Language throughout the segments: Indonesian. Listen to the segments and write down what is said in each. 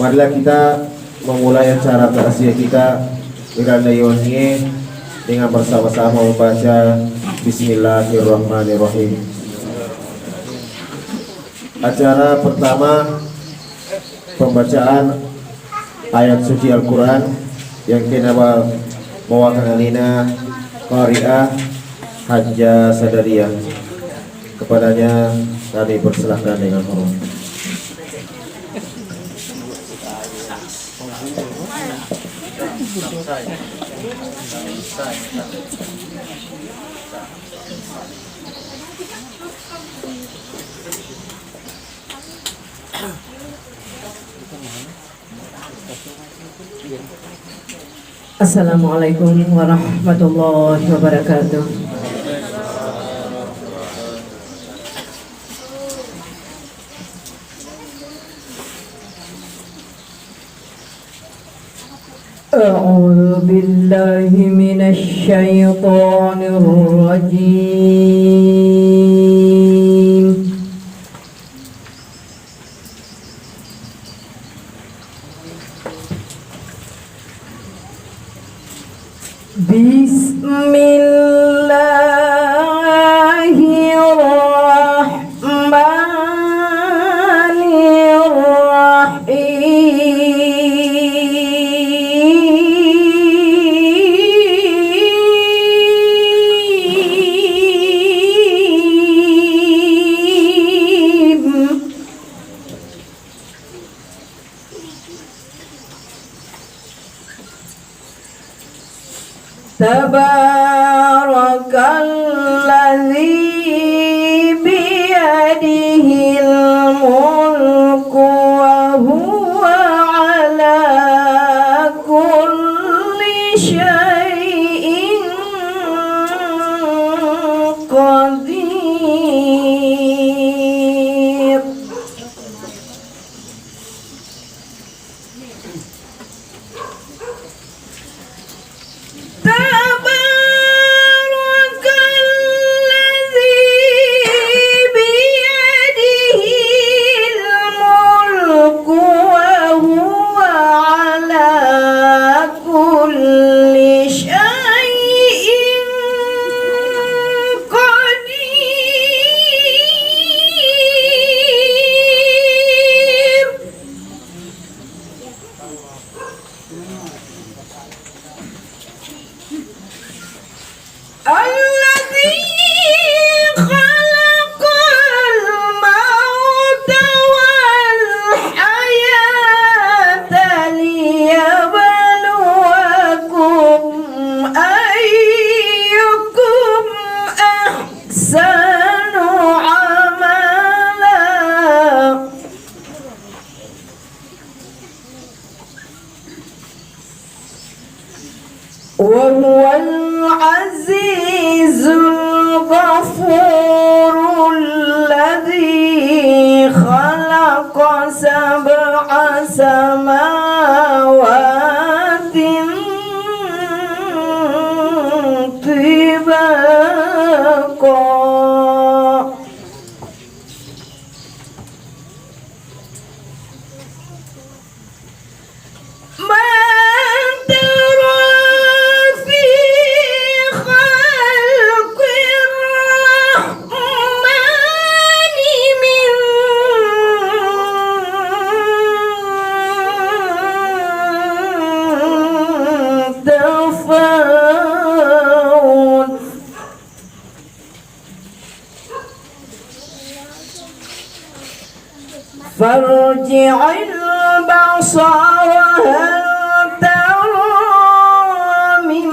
Marilah kita memulai acara takziah kita dengan bersama-sama membaca Bismillahirrahmanirrahim. Acara pertama pembacaan ayat suci Al-Quran yang kena mewakilina Qari'ah Hajjah Sadariyah. Kepadanya kami persilahkan dengan hormat. Assalamualaikum warahmatullahi wabarakatuh. A'udzu billahi minasy syaithanir rajim. Tabarakalladzi biyadihil mulku wa huwa ala kulli syai'in qadir. وهو العزيز الغفور الذي خلق سبع سماوات طباقا فارجع البصر هل ترى من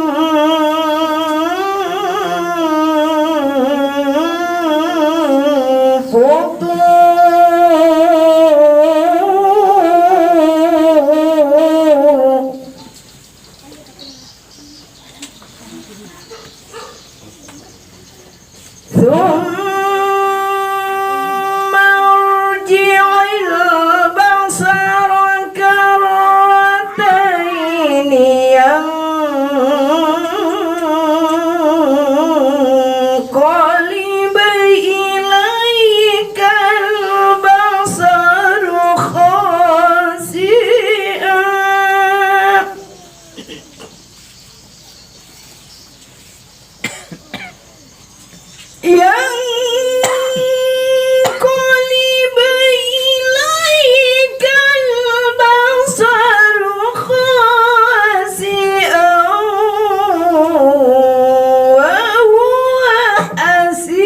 فطور ثم ارجع البصر كرتين ينقلب إليك البصر خاسئا ينقلب إليك البصر خاسئا وهو حسير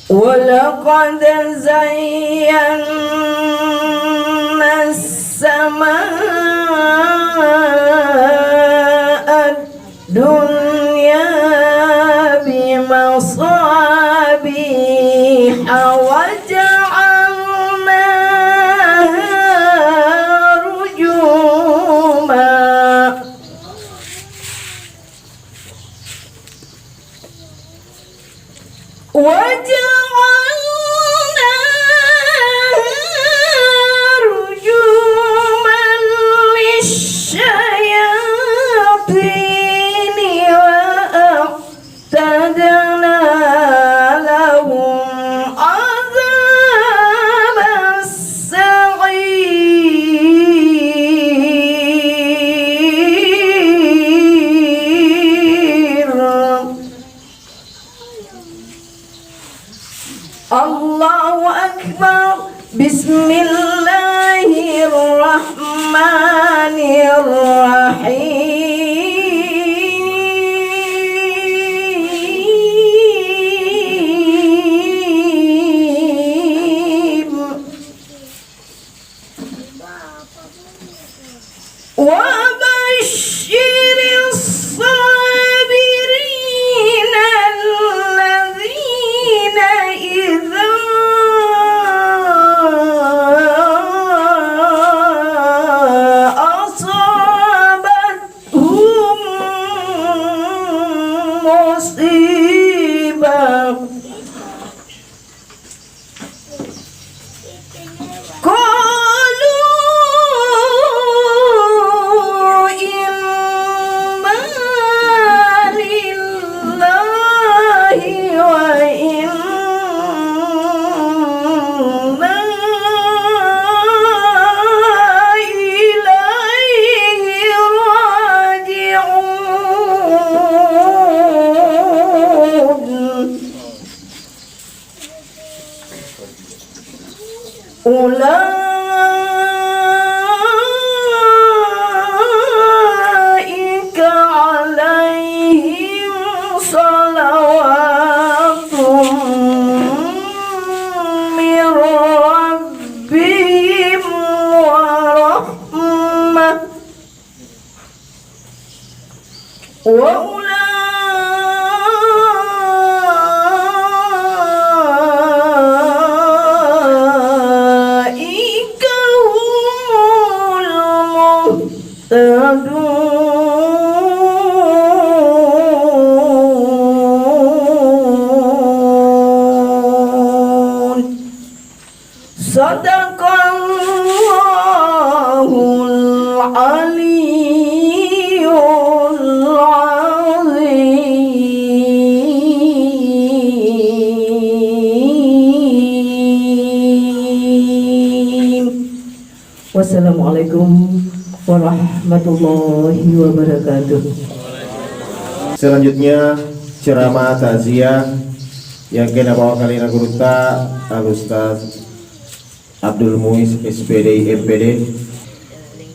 ولقد زينا السماء الدنيا بمصابيح وجعلناها رجوما للشياطين وأعتدنا لهم عذاب السعير الله أكبر بسم الله الرحمن الرحيم وبشر الصابرين الذين إذا أصابتهم مصيبة قالوا إنا لله وإنا إليه راجعون أولئك عليهم صلوات من ربهم ورحمة وأولئك هم المهتدون صدق الله العلي العظيم. Wassalamualaikum warahmatullahi wabarakatuh. Selanjutnya ceramah takziah yang kena bawa kalian guruta Al-Ustaz Abdul Muiz SPD MPD.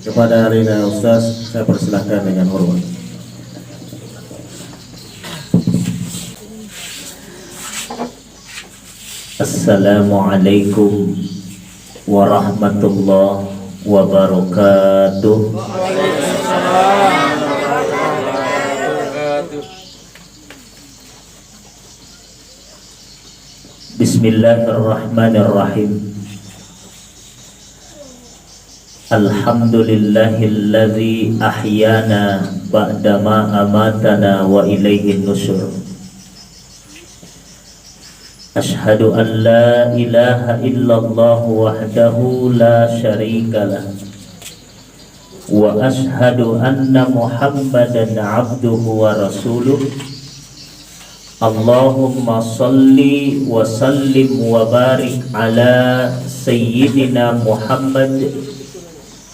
Kepada Alina Ustaz saya persilahkan dengan hormat. Assalamualaikum warahmatullahi wabarakatuh. Bismillahirrahmanirrahim. Alhamdulillahilladzi ahyana ba'dama amatana wa ilaihin nusyur. Ashhadu an la ilaha illallah wahdahu la syarikalah wa ashhadu anna Muhammadan abduhu wa rasuluh Allahumma salli wa sallim wa barik ala Sayyidina Muhammad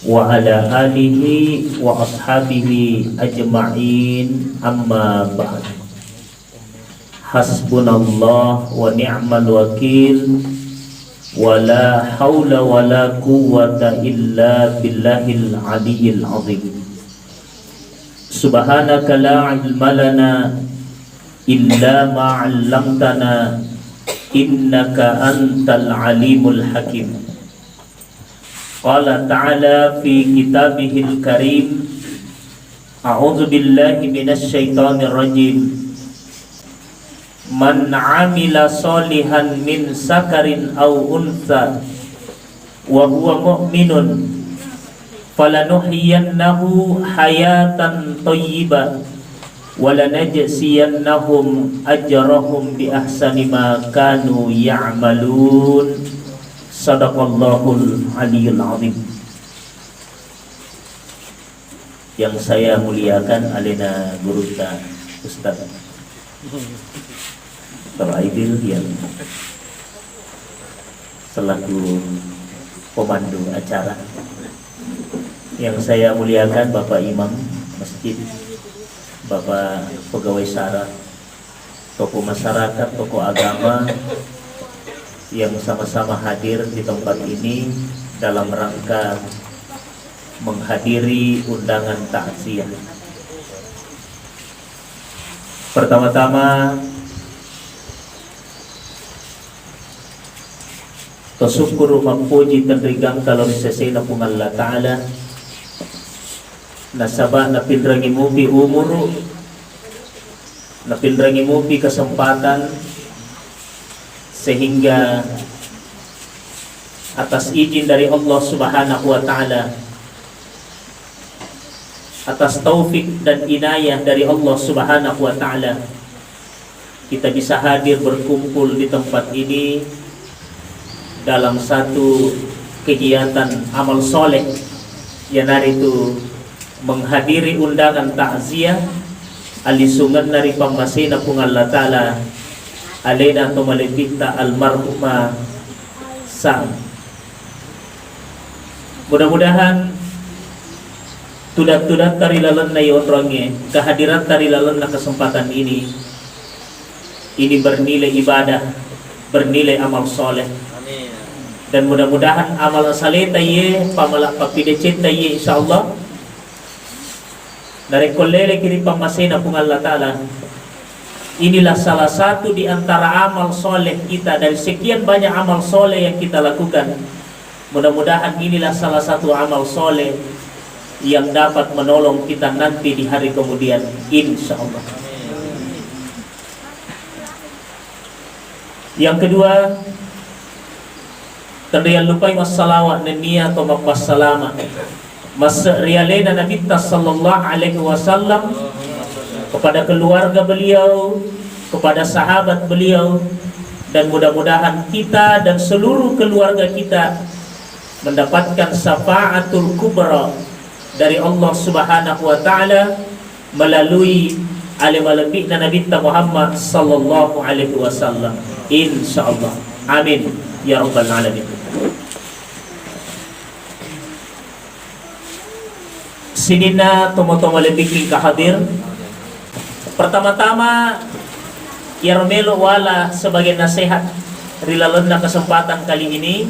wa ala alihi wa ashabihi ajma'in, amma ba'd. Hasbunallah wa ni'mal wakil, wa la hawla wa la quwwata illa billahil aliyyil azim. Subhanaka la ilma lana illa ma 'allamtana innaka antal alimul hakim. Qala ta'ala fi kitabihil karim, a'udzu billahi minasy syaithanir rajim. Man 'amila sholihan min sakarin aw untha wa huwa mu'minun falanuhyiyannahu hayatan thayyibah wa lanajziyannahum ajrahum bi ahsani ma kanu ya'malun. Shadaqallahul aliyyul azim. Yang saya muliakan alena guruta Ustaz Aidil yang selaku pemandu acara, yang saya muliakan Bapak Imam Masjid, Bapak Pegawai Syara, tokoh masyarakat, tokoh agama yang sama-sama hadir di tempat ini dalam rangka menghadiri undangan takziah. Pertama-tama Tasukuru mampuji tandrigang kalau sesena pung Allah Ta'ala nasabah na pinrangi mupi umuru, na pinrangi mupi kesempatan, sehingga atas izin dari Allah Subhanahu wa Ta'ala, atas taufik dan inayah dari Allah Subhanahu wa Ta'ala, kita bisa hadir berkumpul di tempat ini dalam satu kegiatan amal soleh, yang hari itu menghadiri undangan takziah alisungan dari pamasina pung Allah Ta'ala alena atau malipita almarhumah Sam. Mudah-mudahan tudat-tudat tari lalan na orangnya, kehadiran tari lalan na kesempatan ini bernilai ibadah, bernilai amal soleh. Dan mudah-mudahan amal saleh taye pamalak papidecet taye insyaallah dari kolele kiri pamasena pung Allah Ta'ala. Inilah salah satu di antara amal soleh kita dari sekian banyak amal soleh yang kita lakukan. Mudah-mudahan inilah salah satu amal soleh yang dapat menolong kita nanti di hari kemudian insyaallah. Yang kedua, tandayang lupa wassalawat naniya atau mapassalama mas rialena Nabi sallallahu alaihi wasallam kepada keluarga beliau, kepada sahabat beliau, dan mudah-mudahan kita dan seluruh keluarga kita mendapatkan syafaatul kubra dari Allah Subhanahu wa Ta'ala melalui alim-alim Nabi Muhammad sallallahu alaihi wasallam insyaallah. Amin ya rabbal alamin. Sinina tomo-tomo lebih kahadir. Pertama-tama Yarmelo wala sebagai nasihat rilalun na kesempatan kali ini.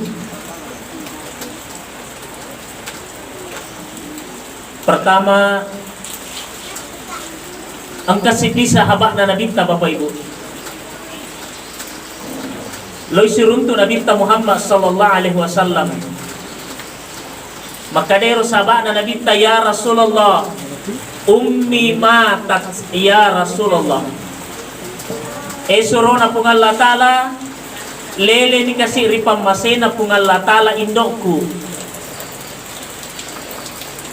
Pertama, ang kasipisa haba na nabinta Bapak Ibu. Loy sirunto nabinta Muhammad sallallahu alaihi wasallam. Makadero saba na nabinta ya Rasulullah, ummi matat ya Rasulullah. Esurona pung Allah Ta'ala lele ni kasi ripam masena pung Allah Ta'ala indokku.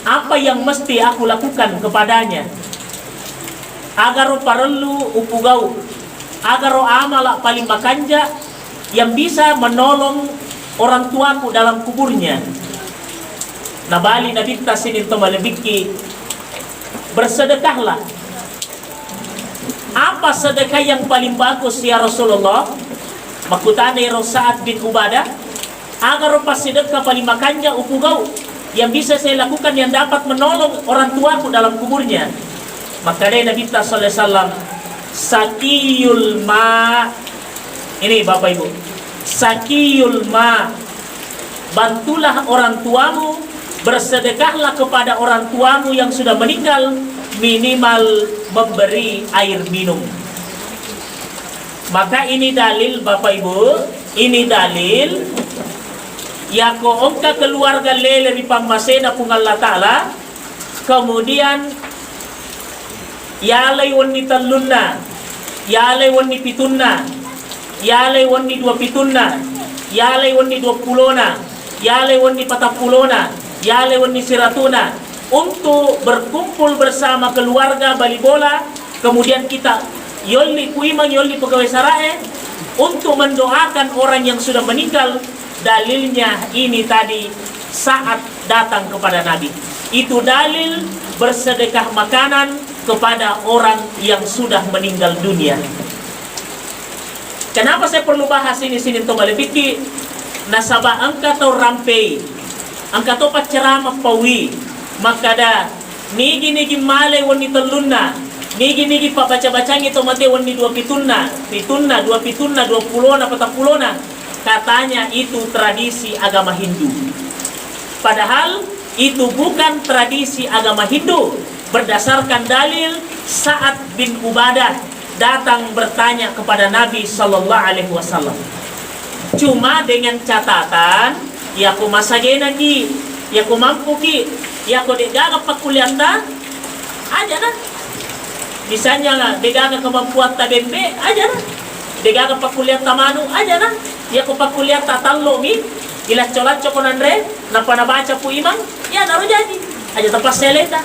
Apa yang mesti aku lakukan kepadanya agar parelu upugau, agar amala paling makanja yang bisa menolong orang tuaku dalam kuburnya. Nabali nabinta sinin to malebiki, bersedekahlah. Apa sedekah yang paling bagus ya Rasulullah? Makutana iro Sa'ad bin Ubadah, agar pas sedekah paling makanya upugau yang bisa saya lakukan yang dapat menolong orang tuaku dalam kuburnya. Maka dia Nabi sallallahu alaihi wasallam, sakiyul ma. Ini Bapak Ibu, sakiyul ma, bantulah orang tuamu, bersedekahlah kepada orang tuamu yang sudah meninggal, minimal memberi air minum. Maka ini dalil Bapak Ibu, ini dalil ya ko ongka keluarga lele di pamasena pung Allah Ta'ala, kemudian yalay wonni tallunna, yalay wonni pitunna, yalay wonni dua pitunna, yalay wonni 20na, yalay wonni 40na, yalay wonni 100na, untuk berkumpul bersama keluarga bali bola, kemudian kita yolli kuimang yolli pegawai sarae untuk mendoakan orang yang sudah meninggal. Dalilnya ini tadi saat datang kepada Nabi. Itu dalil bersedekah makanan kepada orang yang sudah meninggal dunia. Kenapa saya perlu bahas ini sini to malipiki? Nasaba angka to rampei, angka to paceramah pawi, makada nigi male woni tellunna, nigi pa baca-bacangi to mate woni 2 pitunna, 2 pitunna 20na 40na. Katanya itu tradisi agama Hindu. Padahal itu bukan tradisi agama Hindu. Berdasarkan dalil Sa'ad bin Ubadah datang bertanya kepada Nabi sallallahu alaihi wasallam. Cuma dengan catatan, ya ko masagena ki, ya ko mampu ki, ya ko degaga pakulianda aja na. Misalnya degaga kemampuan tabembe aja na. Degaga pakulianda manu aja na. Ya ko pakuliah tatallo mi ila colat cokonandre na panabaca pu imang ya naro jadi aja tempat seleta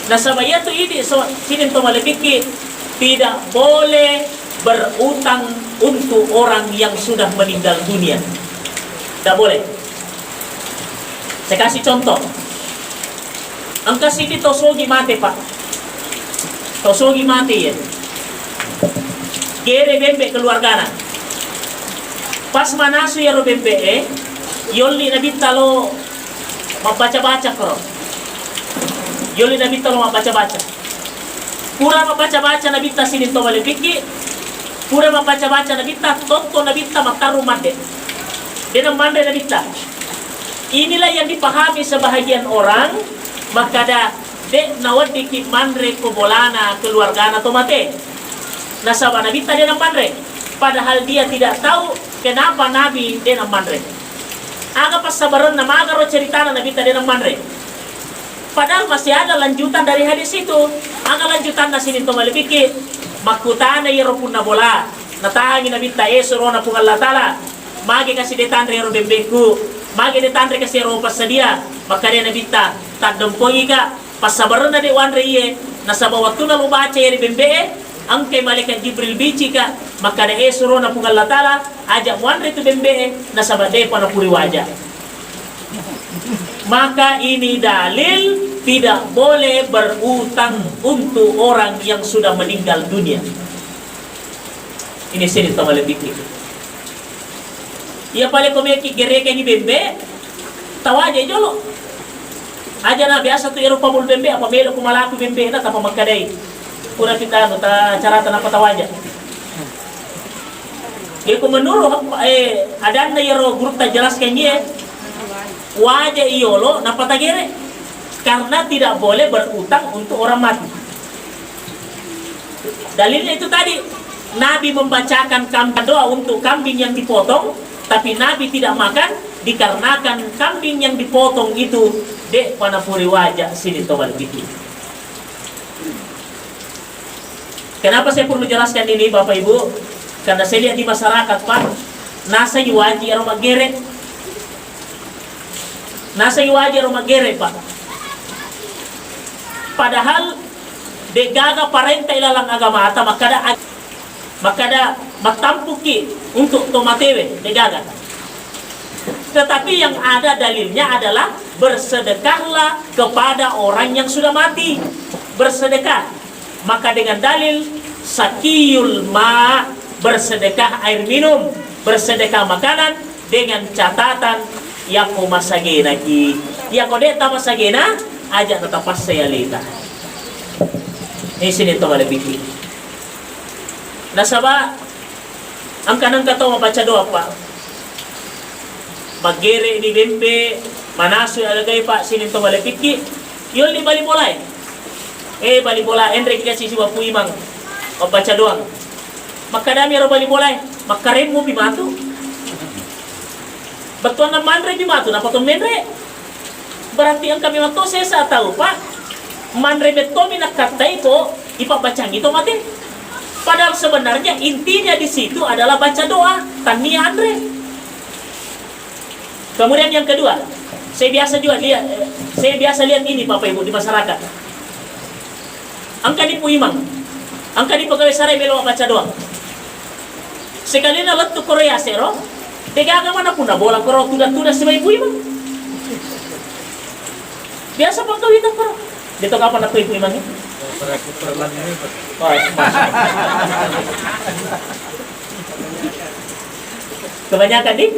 na sabaya tu ini so sinin to malipiki tidak boleh berutang untuk orang yang sudah meninggal dunia, tidak boleh. Saya kasih contoh, angka sini tosogi mati pak, tosogi mati ya, kere bembe keluargana. Pas manasu ya robembe yolli nabi talo membaca-baca kro. Yolli nabi talo membaca-baca. Pura membaca-baca nabi ta sini to malipiki. Pura membaca-baca nabi ta tonto nabi ta makaru mande. Denang mande nabi ta. Inilah yang dipahami sebahagian orang, maka da dek nawadi ki mandre ko bolana keluargana to mate. Nasaba nabi ta denang mandre. Padahal dia tidak tahu kenapa Nabi denang mandre. Aga pas sabaran na magaro cerita na Nabi denang mandre. Padahal masih ada lanjutan dari hadis itu. Aga lanjutan na sini to malipiki. Makutana yero punna bola. Natahangi Nabi ta esoro na pung Allah Ta'ala. Magi kasih detandre yero bembeku. Magi detandre kasih yero pasadia. Maka dia Nabi ta tadempongi ka. Pas sabaran na de wanre iye. Nasaba waktu na lubaca yeri bembe. Angke malaikat Jibril bici ka, maka da esoro na pung Allah Ta'ala ajak wanre tu bembe na sabade pa na puri wajah. Maka ini dalil tidak boleh berutang untuk orang yang sudah meninggal dunia. Ini sini to male pikir. Ya pale komeki gereke ni bembe tawaje jolo. Aja na biasa tu Eropa mul bembe apa melo kumalaku bembe na tapa makadai. Pura kita ta cara tanah patawaja. Iko menurut ada na yero grup ta jelaskan ye wajah iolo na patagere karena tidak boleh berutang untuk orang mati. Dalilnya itu tadi Nabi membacakan kambing doa untuk kambing yang dipotong, tapi Nabi tidak makan dikarenakan kambing yang dipotong itu dek panapuri wajah sini tobal bikin. Kenapa saya perlu jelaskan ini Bapak Ibu? Karena saya lihat di masyarakat Pak, nasa yuwaji aroma gere. Nasa yuwaji aroma gere Pak. Padahal degaga parenta ilalang agama ata makada matampuki untuk tomatewe degaga. Tetapi yang ada dalilnya adalah bersedekahlah kepada orang yang sudah mati. Bersedekah. Maka dengan dalil sakiyul ma, bersedekah air minum, bersedekah makanan, dengan catatan yaku masagena ki, yako deta masagena aja tetap pas saya lita. Ini sini to malipiki. Nasaba ang kanang kataw mabaca doa pa. Magere ni bempe, manasoy alagay pa sini to malipiki. Yun ni bali bolay. Bali bola Enrique kasi si wapu imang mabaca doang. Makadami ro bali bolay, makarem mo pimato. Batuan na manre pimato na patong menre. Berarti ang kami mato sesa tahu pak. Manre beto minakatay ko ipabacang itu mati. Padahal sebenarnya intinya di situ adalah baca doa tania Andre. Kemudian yang kedua, saya biasa lihat ini Bapak Ibu di masyarakat. Angka di puimang, angka di pegawai sarai melo baca doa. Sekali na letu Korea sero, tega mana pun bola koro tuda sebagai puimang. Biasa pegawai itu koro. Dito kapan aku ibu imang ini? Kebanyakan nih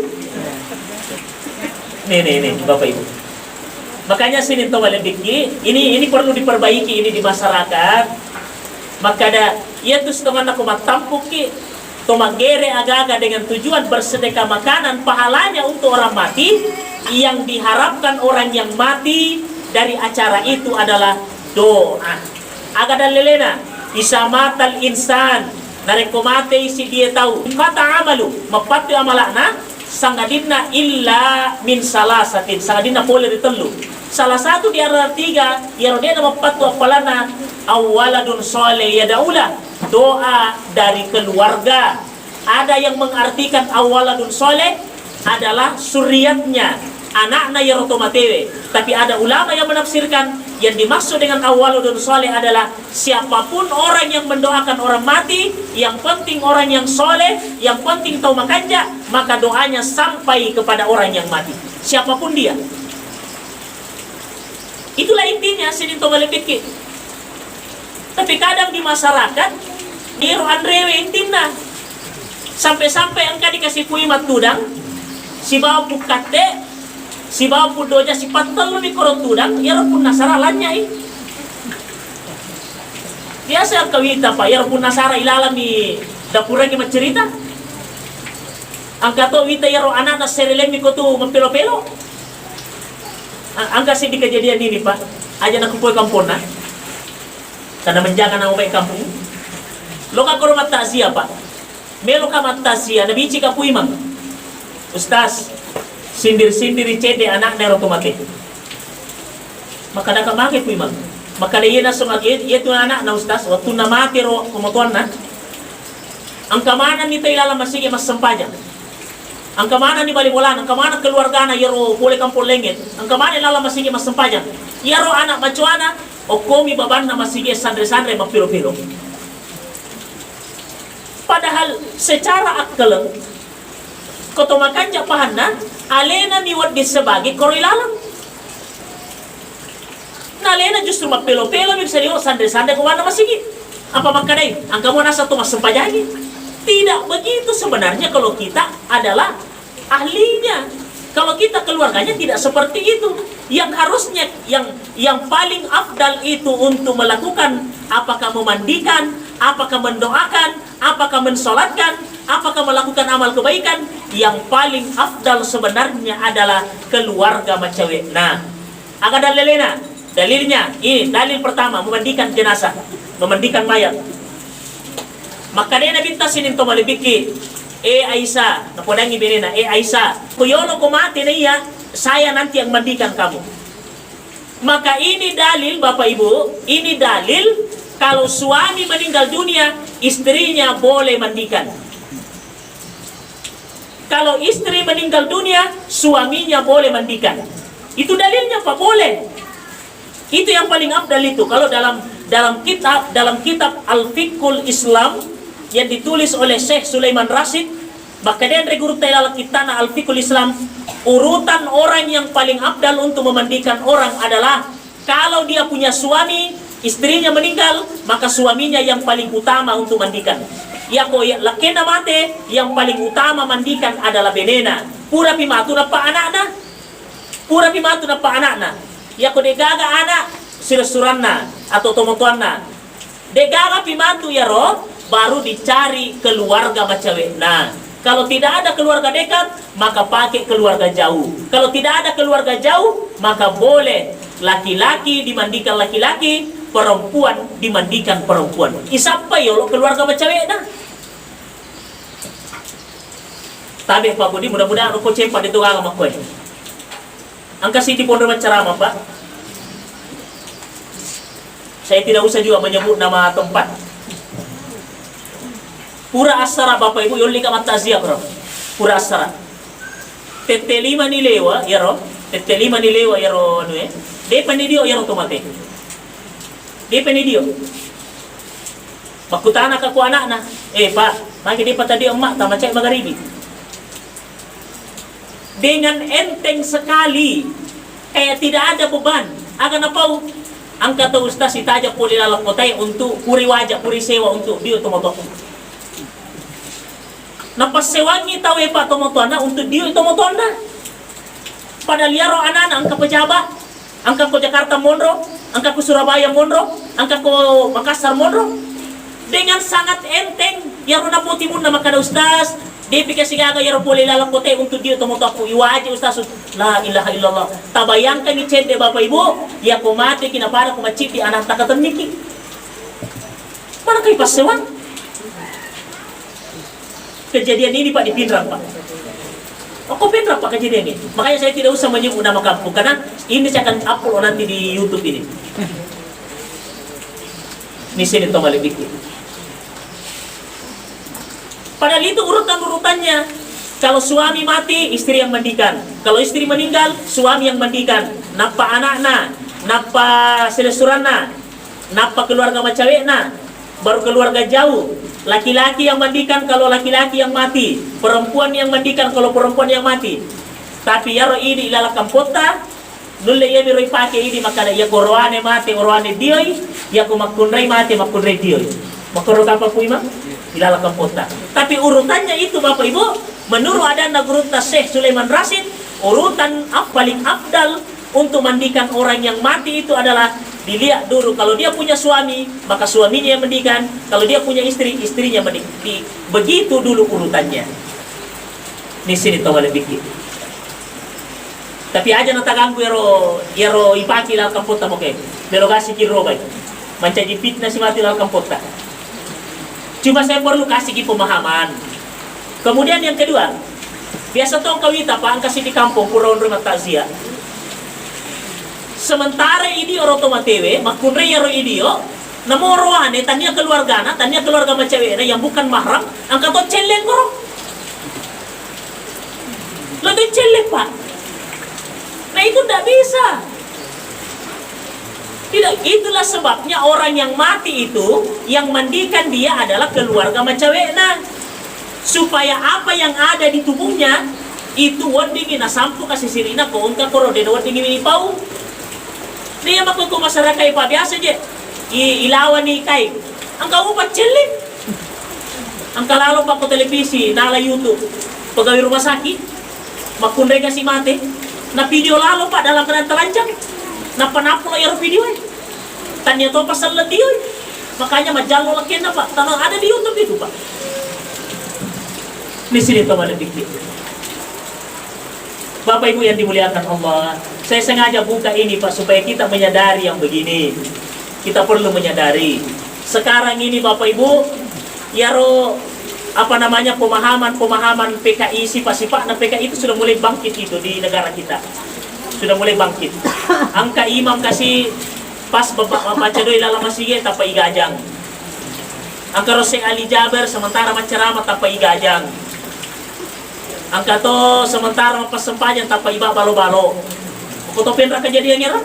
Bapak Ibu. Makanya sini to walebiki, ini perlu diperbaiki ini di masyarakat. Maka ada ia tuh setengah aku matampuk ki, to magere aga-aga dengan tujuan bersedekah makanan, pahalanya untuk orang mati. Yang diharapkan orang yang mati dari acara itu adalah doa. Aga dalilena isamatal insan narekomate si dia tahu kata amalu mapatu amalana sangadina illa min salasatin, sangadina boleh ditelu. Salah satu di antara tiga yang dia mapatu apalana awaladun soleh yadaula, doa dari keluarga. Ada yang mengartikan awaladun soleh adalah suriatnya, anaknya yang otomatewe. Tapi ada ulama yang menafsirkan yang dimaksud dengan awaladun soleh adalah siapapun orang yang mendoakan orang mati, yang penting orang yang soleh, yang penting tahu makanja, maka doanya sampai kepada orang yang mati, siapapun dia. Itulah intinya sini to malipiki. Tapi kadang di masyarakat niru andrewe intina. Sampai-sampai engka dikasih puimat tudang, si bawa pukate, si bawa pudoja si patel lebih korong tudang, ya pun nasaralannya biasa kawita pa, ya pun nasara ilalami dapura ki cerita. Angka to wita ya ro anak serelemi ko tu mapelo-pelo. Angka sih di kejadian ini Pak, aja nak kumpul kampung nah, karena menjaga nama baik kampung. Lo ka kormat takziah Pak, melo ka takziah, nabi cika puimang, Ustaz, sindir-sindir cede anak nero tomate. Maka dah kamake puimang, maka dia na sumagid, iya tu anak na Ustaz, waktu na mati ro kumutuan na, ang kamanan nito ilala masige mas sempanya. Ang kamanan ni balibolan, ang kamanan keluarga na yaro boleh kampung lengit, ang kamanan lala masige mas sempanya. Yaro anak macuana o komi baban na masige sandre-sandre mapilo-pilo. Padahal secara akal kotomakan japahana alena miwat di sebagai korilalang. Nah alena justru mapilo-pilo bisa diyo sandre-sandre ko mana masige. Apa makadai? Ang kamu nasa tu mas sempajagi. Tidak begitu sebenarnya kalau kita adalah ahlinya. Kalau kita keluarganya tidak seperti itu. Yang harusnya yang paling afdal itu untuk melakukan apakah memandikan, apakah mendoakan, apakah mensolatkan, apakah melakukan amal kebaikan, yang paling afdal sebenarnya adalah keluarga macawe. Nah, agak dalilnya, ini dalil pertama memandikan jenazah, memandikan mayat. Maka dia nabi tasinin to malibiki, Aisyah, napodangi benena, Aisyah, kuyono ko mati na iya, saya nanti yang mandikan kamu. Maka ini dalil Bapak Ibu, ini dalil kalau suami meninggal dunia, istrinya boleh mandikan. Kalau istri meninggal dunia, suaminya boleh mandikan. Itu dalilnya Pak, boleh. Itu yang paling afdal itu. Kalau dalam kitab Al-Fiqhul Islam yang ditulis oleh Syekh Sulaiman Rashid, maka dia guru tailal kitana Al-Fiqhul Islam, urutan orang yang paling afdal untuk memandikan orang adalah kalau dia punya suami, istrinya meninggal, maka suaminya yang paling utama untuk mandikan. Ya ko ya lakena mate, yang paling utama mandikan adalah benena. Pura pimatu na pa anak-na. Pura pimatu na pa anak-na. Ya ko degaga anak silasuranna atau tomotuanna. Degaga pimatu ya roh, baru dicari keluarga macawe. Nah, kalau tidak ada keluarga dekat, maka pakai keluarga jauh. Kalau tidak ada keluarga jauh, maka boleh laki-laki dimandikan laki-laki, perempuan dimandikan perempuan. Isapa yo keluarga macawe nah. Tabi Pak Budi, mudah-mudahan aku cepat itu agak makoy. Angka siti pondok ceramah Pak. Saya tidak usah juga menyebut nama tempat. Pura Asara Bapak Ibu, yoli ka Mantazia bro. Pura Asara. Tete lima ni lewa, ya ro. Tete lima ni lewa, ya ro anu eh. Depan ni dio, ya ro tomate. Depan ni dio. Makutana ka ku anak na. Pak, maki depan tadi emak ta macam magharibi. Dengan enteng sekali, kayak tidak ada beban. Akan apa? Angka to ustaz itaja puli lalak kotai untuk puri wajah, puri sewa untuk dia tomoto. Napas sewangi tahu Pak tomoto na untuk dia tomoto na. Pada liaro anak angka pejabat, angka ko Jakarta Monro, angka ko Surabaya Monro, angka ko Makassar Monro. Dengan sangat enteng, yaro na po timun na makada ustaz. Dia pikir sigaga yaro puli lalak kotai untuk dia tomoto aku iwaje ustaz. La ilaha illallah. Tabayangkan ni cende Bapak Ibu, ya ko mati kinapara ko maciti anak takatan niki. Mana kay pasewan? Kejadian ini Pak di Pindrang Pak. Aku Pindrang Pak kejadian ini. Makanya saya tidak usah menyebut nama kampung karena ini saya akan upload nanti di YouTube ini. Ini sini tombol lebih. Padahal itu urutan-urutannya. Kalau suami mati, istri yang mandikan. Kalau istri meninggal, suami yang mandikan. Napa anakna, napa selesuranna, napa keluarga macawekna, baru keluarga jauh. Laki-laki yang mandikan kalau laki-laki yang mati, perempuan yang mandikan kalau perempuan yang mati. Tapi yaro ini ilala kampota, nulle ya biro ipake ini makana ya korwane mati orwane dioi, ya ko makunrai mati makunrai dioi. Makoro apa puima? Ilala kampota. Tapi urutannya itu Bapak Ibu, menurut adana gurunta Syekh Sulaiman Rasyid, urutan paling afdal untuk mandikan orang yang mati itu adalah dilihat dulu kalau dia punya suami, maka suaminya yang mandikan. Kalau dia punya istri, istrinya mandikan. Begitu dulu urutannya. Di sini tahu lebih. Tapi aja nata ganggu yaro ipaki lal kampota mo kay. Delogasi kiro bay. Mancaji fitnah si mati lal kampota. Cuma saya perlu kasih pemahaman. Kemudian yang kedua, biasa tong kawita pa ang kasi di kampung kuron rumah takziah. Sementara ini orang tomatewe, makunre yaro idio, namoroane tania keluarga macawena yang bukan mahram, ang kato celeng koro. Lalu celeng Pak. Nah itu tidak bisa. Tidak, itulah sebabnya orang yang mati itu, yang mandikan dia adalah keluarga macawena. Supaya apa yang ada di tubuhnya, itu wandingin na sampu kasi sirina ko, unka koro, dena wandingin ini pau. Dia makanya masyarakat ipa biasa aja, ilawan ni kay. Ang kaupat celik. Ang kalalo pa ko televisi, nala YouTube, pegawai rumah sakit, makunre kasi mati, na video lalo pa dalam keadaan telanjang. Napa-napa ya video eh. Tanya to pasal lediyo eh. Makanya majalo laki na Pak. Tanong ada di YouTube itu Pak. Di sini to malah dikit. Bapak Ibu yang dimuliakan Allah, saya sengaja buka ini Pak supaya kita menyadari yang begini. Kita perlu menyadari. Sekarang ini Bapak Ibu, yaro pemahaman PKI sifat-sifat nah PKI itu sudah mulai bangkit itu di negara kita. Sudah mulai bangkit. Angka imam kasih pas baca doi lala masige tapa igajang. Angka Roseng Ali Jaber sementara macerama tapa igajang. Angka to sementara pas sempajan tapa iba balo-balo. Kutopin ra kejadiannya ra.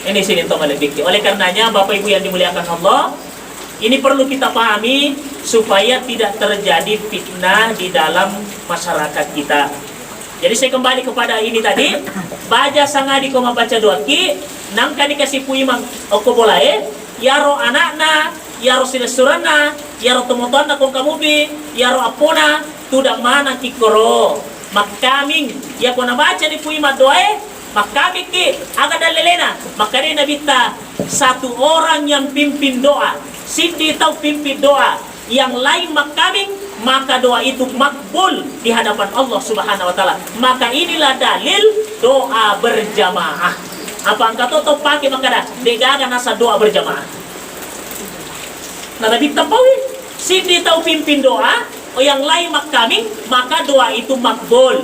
Ini sini to malebiki. Oleh karenanya Bapak Ibu yang dimuliakan Allah, ini perlu kita pahami supaya tidak terjadi fitnah di dalam masyarakat kita. Jadi saya kembali kepada ini tadi, baja sangadi koma baca doa ki, nang kani kasi puimang oko boleh yaro anakna yaro silesurana yaro tomotoana kong kamubi yaro apona tudak mana kikoro makaming ya ko nabaca ni puima doe makaming ki aga dalelena makanya nabita satu orang yang pimpin doa sindi tahu pimpin doa yang lain makaming maka doa itu makbul di hadapan Allah Subhanahu wa taala. Maka inilah dalil doa berjamaah. Apa angka toto pakai makada degaga nasa doa berjamaah. Nah Nabi tampawi sindi tahu pimpin doa yang lain makaming maka doa itu makbul.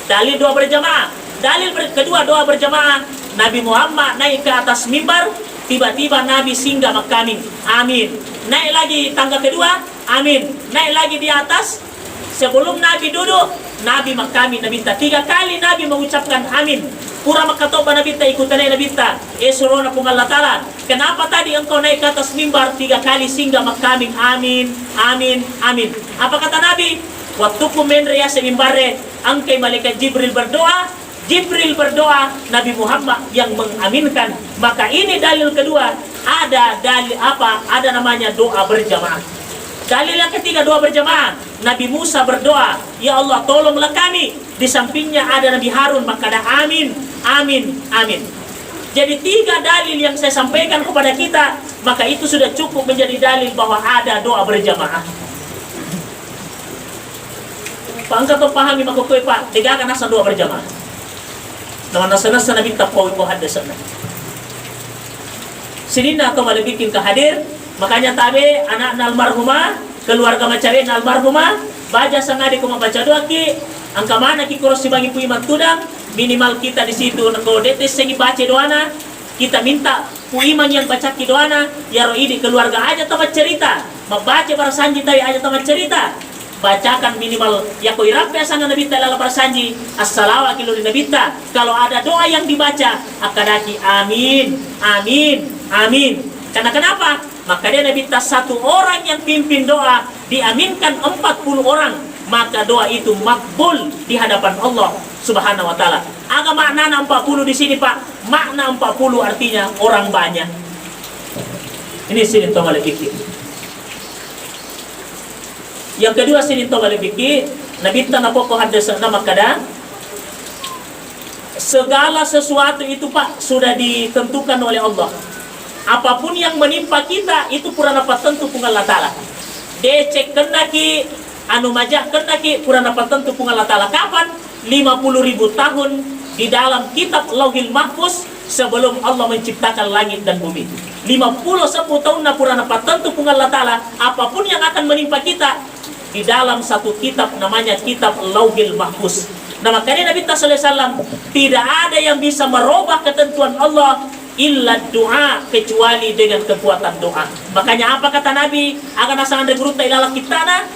Dalil doa berjamaah. Dalil kedua doa berjamaah Nabi Muhammad naik ke atas mimbar tiba-tiba Nabi singgah makaming. Amin. Naik lagi tangga kedua, amin. Naik lagi di atas, sebelum Nabi duduk, Nabi makami Nabi ta 3 kali Nabi mengucapkan amin. Pura makatoba Nabi ta ikutan Nabi ta, surona pun Allah Ta'ala. Kenapa tadi engkau naik ke atas mimbar 3 kali singgah makaming amin, amin, amin. Apa kata Nabi? Waktu kumenria semimbare, angkai malaikat Jibril berdoa. Jibril berdoa, Nabi Muhammad yang mengaminkan. Maka ini dalil kedua. Ada dalil apa? Ada namanya doa berjamaah. Dalil yang ketiga doa berjamaah. Nabi Musa berdoa, ya Allah tolonglah kami. Di sampingnya ada Nabi Harun, maka ada amin, amin, amin. Jadi 3 dalil yang saya sampaikan kepada kita, maka itu sudah cukup menjadi dalil bahwa ada doa berjamaah. Pak angkat atau pahami maka kowe Pak, tegakan asa doa berjamaah. Namun nasa Nabi tapawi ko hadasan. Sinina atau malah bikin kehadir, makanya tabe anak almarhumah, keluarga macawe almarhumah, baca sangadi ko membaca doa ki, angka mana ki kuros bagi puiman tudang, minimal kita di situ nako detes segi baca doana, kita minta puiman yang baca ki doana, ya ro ini keluarga aja tamat cerita, membaca para sanji tawi aja tamat cerita. Bacakan minimal ya koi rapi asana Nabi ta lala sanji assalamu alaikum Nabi ta. Kalau ada doa yang dibaca akadaki amin, amin, amin. Karena kenapa? Maka dia Nabi ta 1 orang yang pimpin doa diaminkan 40 orang, maka doa itu makbul di hadapan Allah Subhanahu wa taala. Aga makna 40 di sini Pak. Makna 40 artinya orang banyak. Ini sini tomal fikir. Yang kedua sini to balik fikir, Nabi tanah pokok hadis nama kada segala sesuatu itu Pak sudah ditentukan oleh Allah. Apapun yang menimpa kita itu pura dapat tentu pun Allah Ta'ala. Decek kendaki anu majak kendaki pura dapat tentu pun Allah Ta'ala. Kapan? 50.000 tahun di dalam kitab Lauhil Mahfuz sebelum Allah menciptakan langit dan bumi. 50 tahun na pura dapat tentu pun Allah Ta'ala. Apapun yang akan menimpa kita di dalam satu kitab namanya kitab Lauhil Mahfuz. Nah makanya Nabi sallallahu alaihi wasallam tidak ada yang bisa merubah ketentuan Allah illa doa kecuali dengan kekuatan doa. Makanya apa kata Nabi? Akan asangan regruta ilala kitana,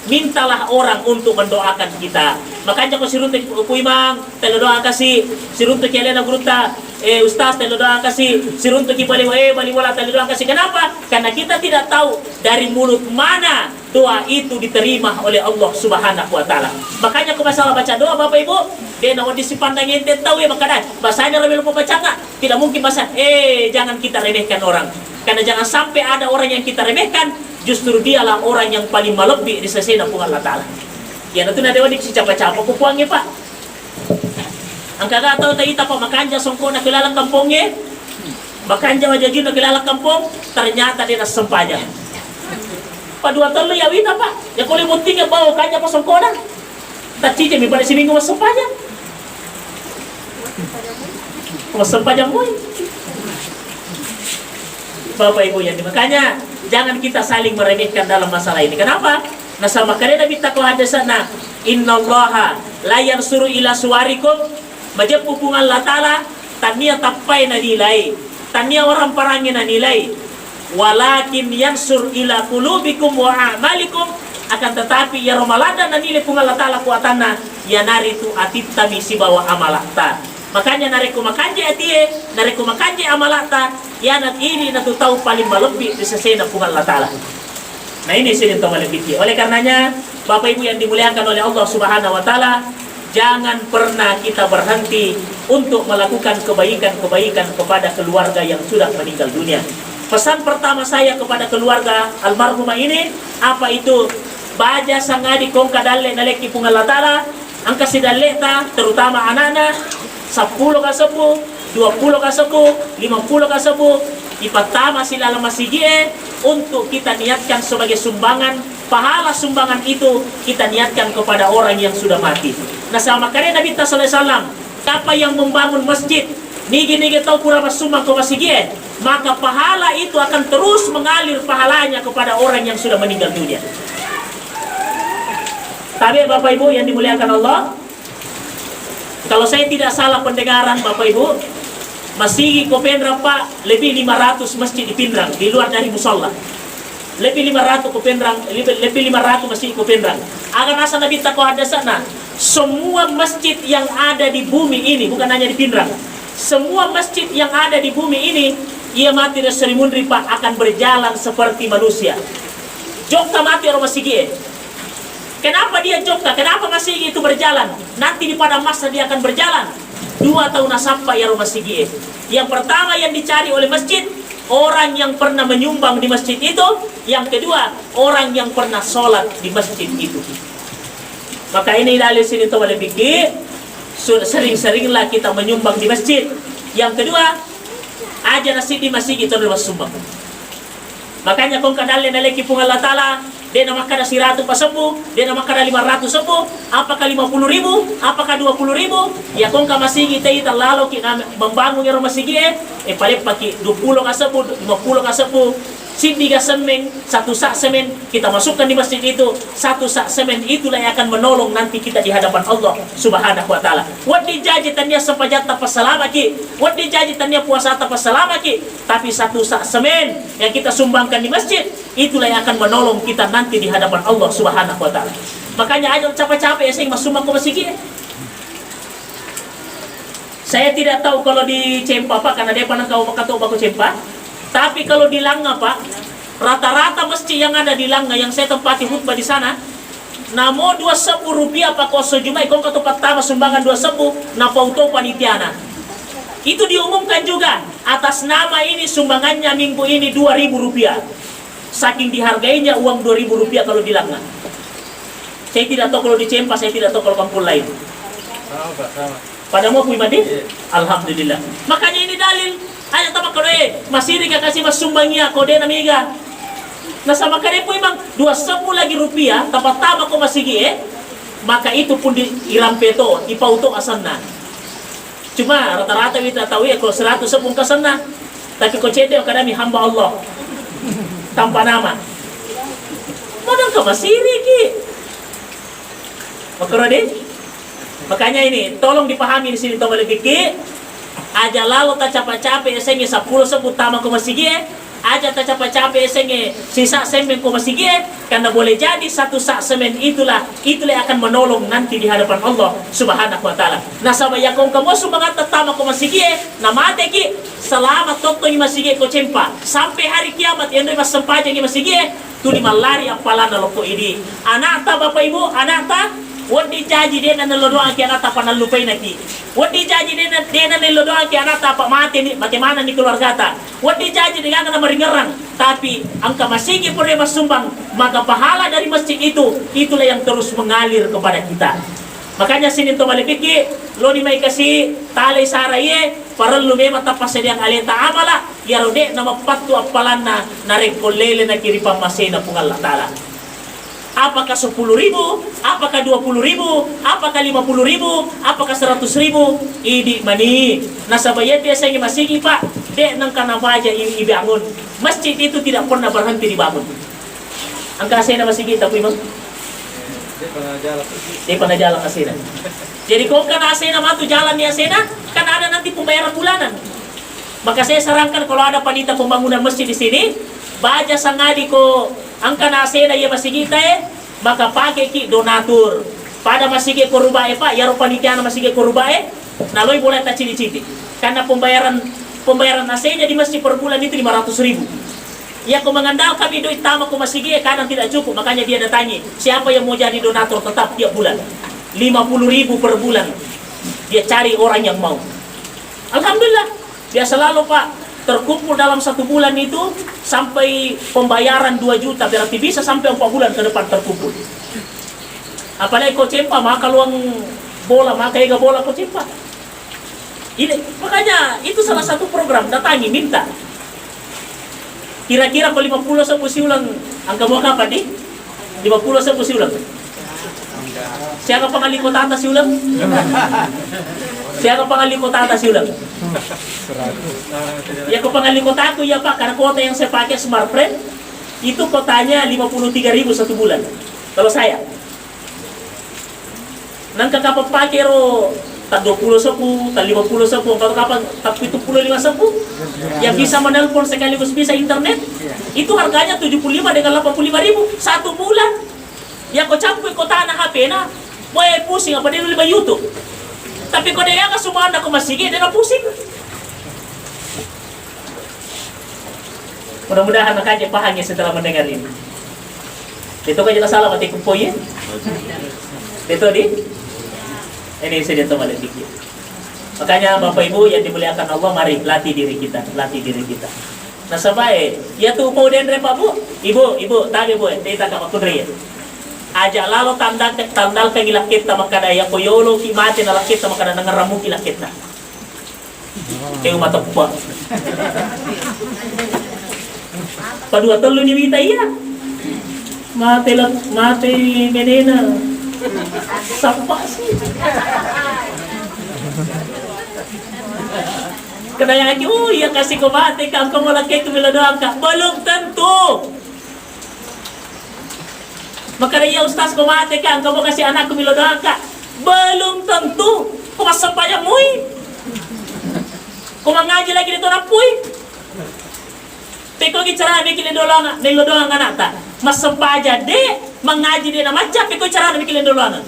mintalah orang untuk mendoakan kita. Makanya kau sirunte kuimang telo doa kasih, sirunte kelena gruta ustaz telo doa kasih, sirunte ki baliwala telo doa kasih. Kenapa? Karena kita tidak tahu dari mulut mana doa itu diterima oleh Allah Subhanahu wa taala. Makanya kau masalah baca doa Bapak Ibu, dia nawar disipandang ente tahu ya makanya bahasanya lebih lupa baca enggak? Tidak mungkin bahasa jangan kita remehkan orang. Karena jangan sampai ada orang yang kita remehkan, justru dialah orang yang paling melebih di sisi Allah Ta'ala. Ya nanti dewa di capa-capa kupuangnya Pak. Angka tahu tayo Pak makanja songko na kilala kampungnya, makanja wajajin na kilala kampung, ternyata dia nasampanya. Pak 2 tahun ya wita Pak, ya kulit bunting ya bawa kanja pa songko na. Tacice mi pada sini ngawas sampanya. Ngawas sampanya mo. Bapak Ibu yang makanya jangan kita saling meremehkan dalam masalah ini. Kenapa? Nah sama karena Nabi takwa ada sana innallaha la yansuru ila suwarikum majapupung Allah Ta'ala tania tapai na nilai tania orang parangin na nilai walakin yansur ila qulubikum wa a'malikum akan tetapi ya romalada na nilai pung Allah Ta'ala kuatanna ya naritu atitami si bawa amalakta. Makanya nariku makanje atie, nariku makanje amalata, yanat ini natu tahu paling melebih di sesena pun Allah Ta'ala. Nah ini sini to melebih. Oleh karenanya, Bapak Ibu yang dimuliakan oleh Allah Subhanahu wa taala, jangan pernah kita berhenti untuk melakukan kebaikan-kebaikan kepada keluarga yang sudah meninggal dunia. Pesan pertama saya kepada keluarga almarhumah ini, apa itu? Baja sangadi kong kadalle naleki pung Allah Ta'ala, angka sidaleta terutama anak-anak 10 kasepu, 20 kasepu, 50 kasepu, ipatama sila lamasigie untuk kita niatkan sebagai sumbangan. Pahala sumbangan itu kita niatkan kepada orang yang sudah mati. Nah sama karena Nabi sallallahu alaihi wasallam, siapa yang membangun masjid nigi tahu pura sumbang ke masjid, maka pahala itu akan terus mengalir pahalanya kepada orang yang sudah meninggal dunia. Tapi Bapak Ibu yang dimuliakan Allah, kalau saya tidak salah pendengaran Bapak Ibu, masih Kopendra Pak lebih 500 masjid di Pindrang di luar dari musola. Lebih 500 Kopendra, lebih 500 masjid Kopendra. Agar asa Nabi tako ada sana. Semua masjid yang ada di bumi ini, bukan hanya di Pindrang, semua masjid yang ada di bumi ini, ia mati dari Sri Mundri Pak akan berjalan seperti manusia. Jokta mati orang masjid. Kenapa dia jokta? Kenapa masjid itu berjalan? Nanti di pada masa dia akan berjalan 2 tahun sampai ya rumah masjid. Yang pertama yang dicari oleh masjid, orang yang pernah menyumbang di masjid itu. Yang kedua, orang yang pernah sholat di masjid itu. Maka ini dalil sini tuh boleh pikir, sering-seringlah kita menyumbang di masjid. Yang kedua, aja nasi di masjid itu adalah sumbang. Makanya kung kadalin naleki pung Allah Ta'ala, dia nama kada 100 pasepu, dia nama kada 500 sepu, apakah 50.000, apakah 20.000, ya kung ka masih kita lalu kita membangun rumah masjid, paling pakai 20 kasepu, 50 kasepu, sindi ka semen, 1 sak semen, kita masukkan di masjid itu, 1 sak semen itulah yang akan menolong nanti kita di hadapan Allah Subhanahu wa Ta'ala. Wadi jaji tanya sepajat tapas salamaki, wadi jaji tanya puasa tapas salamaki, tapi 1 sak semen yang kita sumbangkan di masjid, itulah yang akan menolong kita nanti di hadapan Allah Subhanahu wa Ta'ala. Makanya ayo capek-capek saya masuk ke masjid. Saya tidak tahu kalau di Cempa Pak, karena dia pernah kau baku Cempa. Tapi kalau di Langga Pak, rata-rata masjid yang ada di Langga yang saya tempati khutbah di sana, namo 20 rupiah Pak koso jumai kau ke tempat pertama sumbangan 20 na pauto panitiana. Itu diumumkan juga atas nama ini sumbangannya minggu ini 2.000 rupiah. Saking dihargainya uang 2.000 rupiah kalau di Langga. Saya tidak tahu kalau di Cempa, saya tidak tahu kalau kampung lain. Pada mau mandi? Alhamdulillah. Makanya ini dalil. Ayo tamak kalau masih dikasih mas sumbangnya kode namiga. Nah sama kare pun memang 20 lagi rupiah tapat tama ko masigi maka itu pun di irampeto ipauto asanna. Cuma rata-rata kita tahu ya kalau 100 sepung kasana. Tapi ko cede kadami hamba Allah tanpa nama. Madang ka masiri ki. Makanya ini tolong dipahami di sini tolong lebih aja lalu tak capek-capek esenge 10 sebut tama ke masjid, aja tak capek-capek esenge sisa semen ke masjid, karena boleh jadi 1 sak semen itulah akan menolong nanti di hadapan Allah Subhanahu wa Ta'ala. Nah sabaya kong kamu sumangat tama ke masjid, na mate ki selamat toto di masjid ko Cempa sampai hari kiamat yang mas sempaja di masjid tu di malari apalana loko ini. Anak ta Bapak Ibu, anak ta wadi jaji dia na lodoan ki anak ta panalupay na ki. Wadi jaji dia na lodoan ki anak ta pa mati ni bagaimana ni keluarga ta. Wadi jaji dia na maringerang tapi angka masigi pun dia masumbang maka pahala dari masjid itulah yang terus mengalir kepada kita. Makanya sini to malipiki lo di may kasi talay saraye para lume matapas yang alita amala yarode na mapatu apalan na narekolele na kiripang masena pung Allah Ta'ala. Apakah 10.000, apakah 20.000, apakah 50.000, apakah 100.000, idi mani. Nasa bayat dia saya masigi Pak, dek nang kanabaja ibangun. Masjid itu tidak pernah berhenti dibangun. Angka saya na masigi tapi Imam. Dia pernah jalan asena. Jadi kau kan asena matu jalan di asena, kan ada nanti pembayaran bulanan. Maka saya sarankan kalau ada panitia pembangunan masjid di sini, baca sangadi ko angka nasena ya masjid kita maka pakai ki donatur. Pada masjid ko rubae Pak, ya panitia na masjid ko rubae, naloy boleh tak cili-cili. Karena pembayaran nasenya di masjid per bulan itu 500.000. Ya kau mengandalkan kami duit tama ko masjid kadang tidak cukup, makanya dia datangi siapa yang mau jadi donatur tetap tiap bulan. 50.000 per bulan. Dia cari orang yang mau. Alhamdulillah, dia selalu Pak terkumpul dalam 1 bulan itu sampai pembayaran 2 juta, berarti bisa sampai 4 bulan ke depan terkumpul. Apalagi kau cempa, maka luang bola, maka ega bola kau cempa. Ini makanya itu salah satu program, datangi minta. Kira-kira kalau 50 sepu siulang, angka mau kapan nih? 50 sepu siulang. Siapa pengali kota atas siulang? Siapa pengali kota atas siulang? Ya ke pengali kota aku ya Pak, karena kota yang saya pakai smartphone itu kotanya 53.000 1 bulan. Kalau saya nangka kapan pakai ro tak 20 sepu, tak 50 sepu, kalau kapan tak 75 sepu yang bisa menelpon sekaligus bisa internet, itu harganya 75 dengan 85.000 1 bulan. Ya kau campur kau tanah HP na, boleh pusing apa dia dulu di YouTube. Tapi kau dia kan semua anda kau masih dia pusing. Mudah-mudahan akan paham setelah mendengar ini. Itu kan jelas salah mati kumpul ya. Itu di ini saya jatuh balik dikit. Makanya Bapak Ibu yang dimuliakan Allah, mari latih diri kita, latih diri kita. Nah sebaik, ya tuh mau dendre Pak Bu, ibu, tadi Bu, kita kak kudri ya. Aja lalu tandal kengilak kita makada ya koyolo ki mati nalak kita makada nangaramu kilak kita. Kayak mata Pak. Padua telu ni wita iya. Mati menena. Sampai sih. Kadang lagi, ya kasih kau mati kang kau laki bila doang kak. Belum tentu. Maka ya Ustaz kau mati kang kau mau kasih anakku bila doang kak. Belum tentu. Kau masih banyak mui. Kau mengaji lagi di tanah pui. Teko cara bikin doang anak tak. Mas sempaja de mengaji dia nama cap teko cara bikin doang.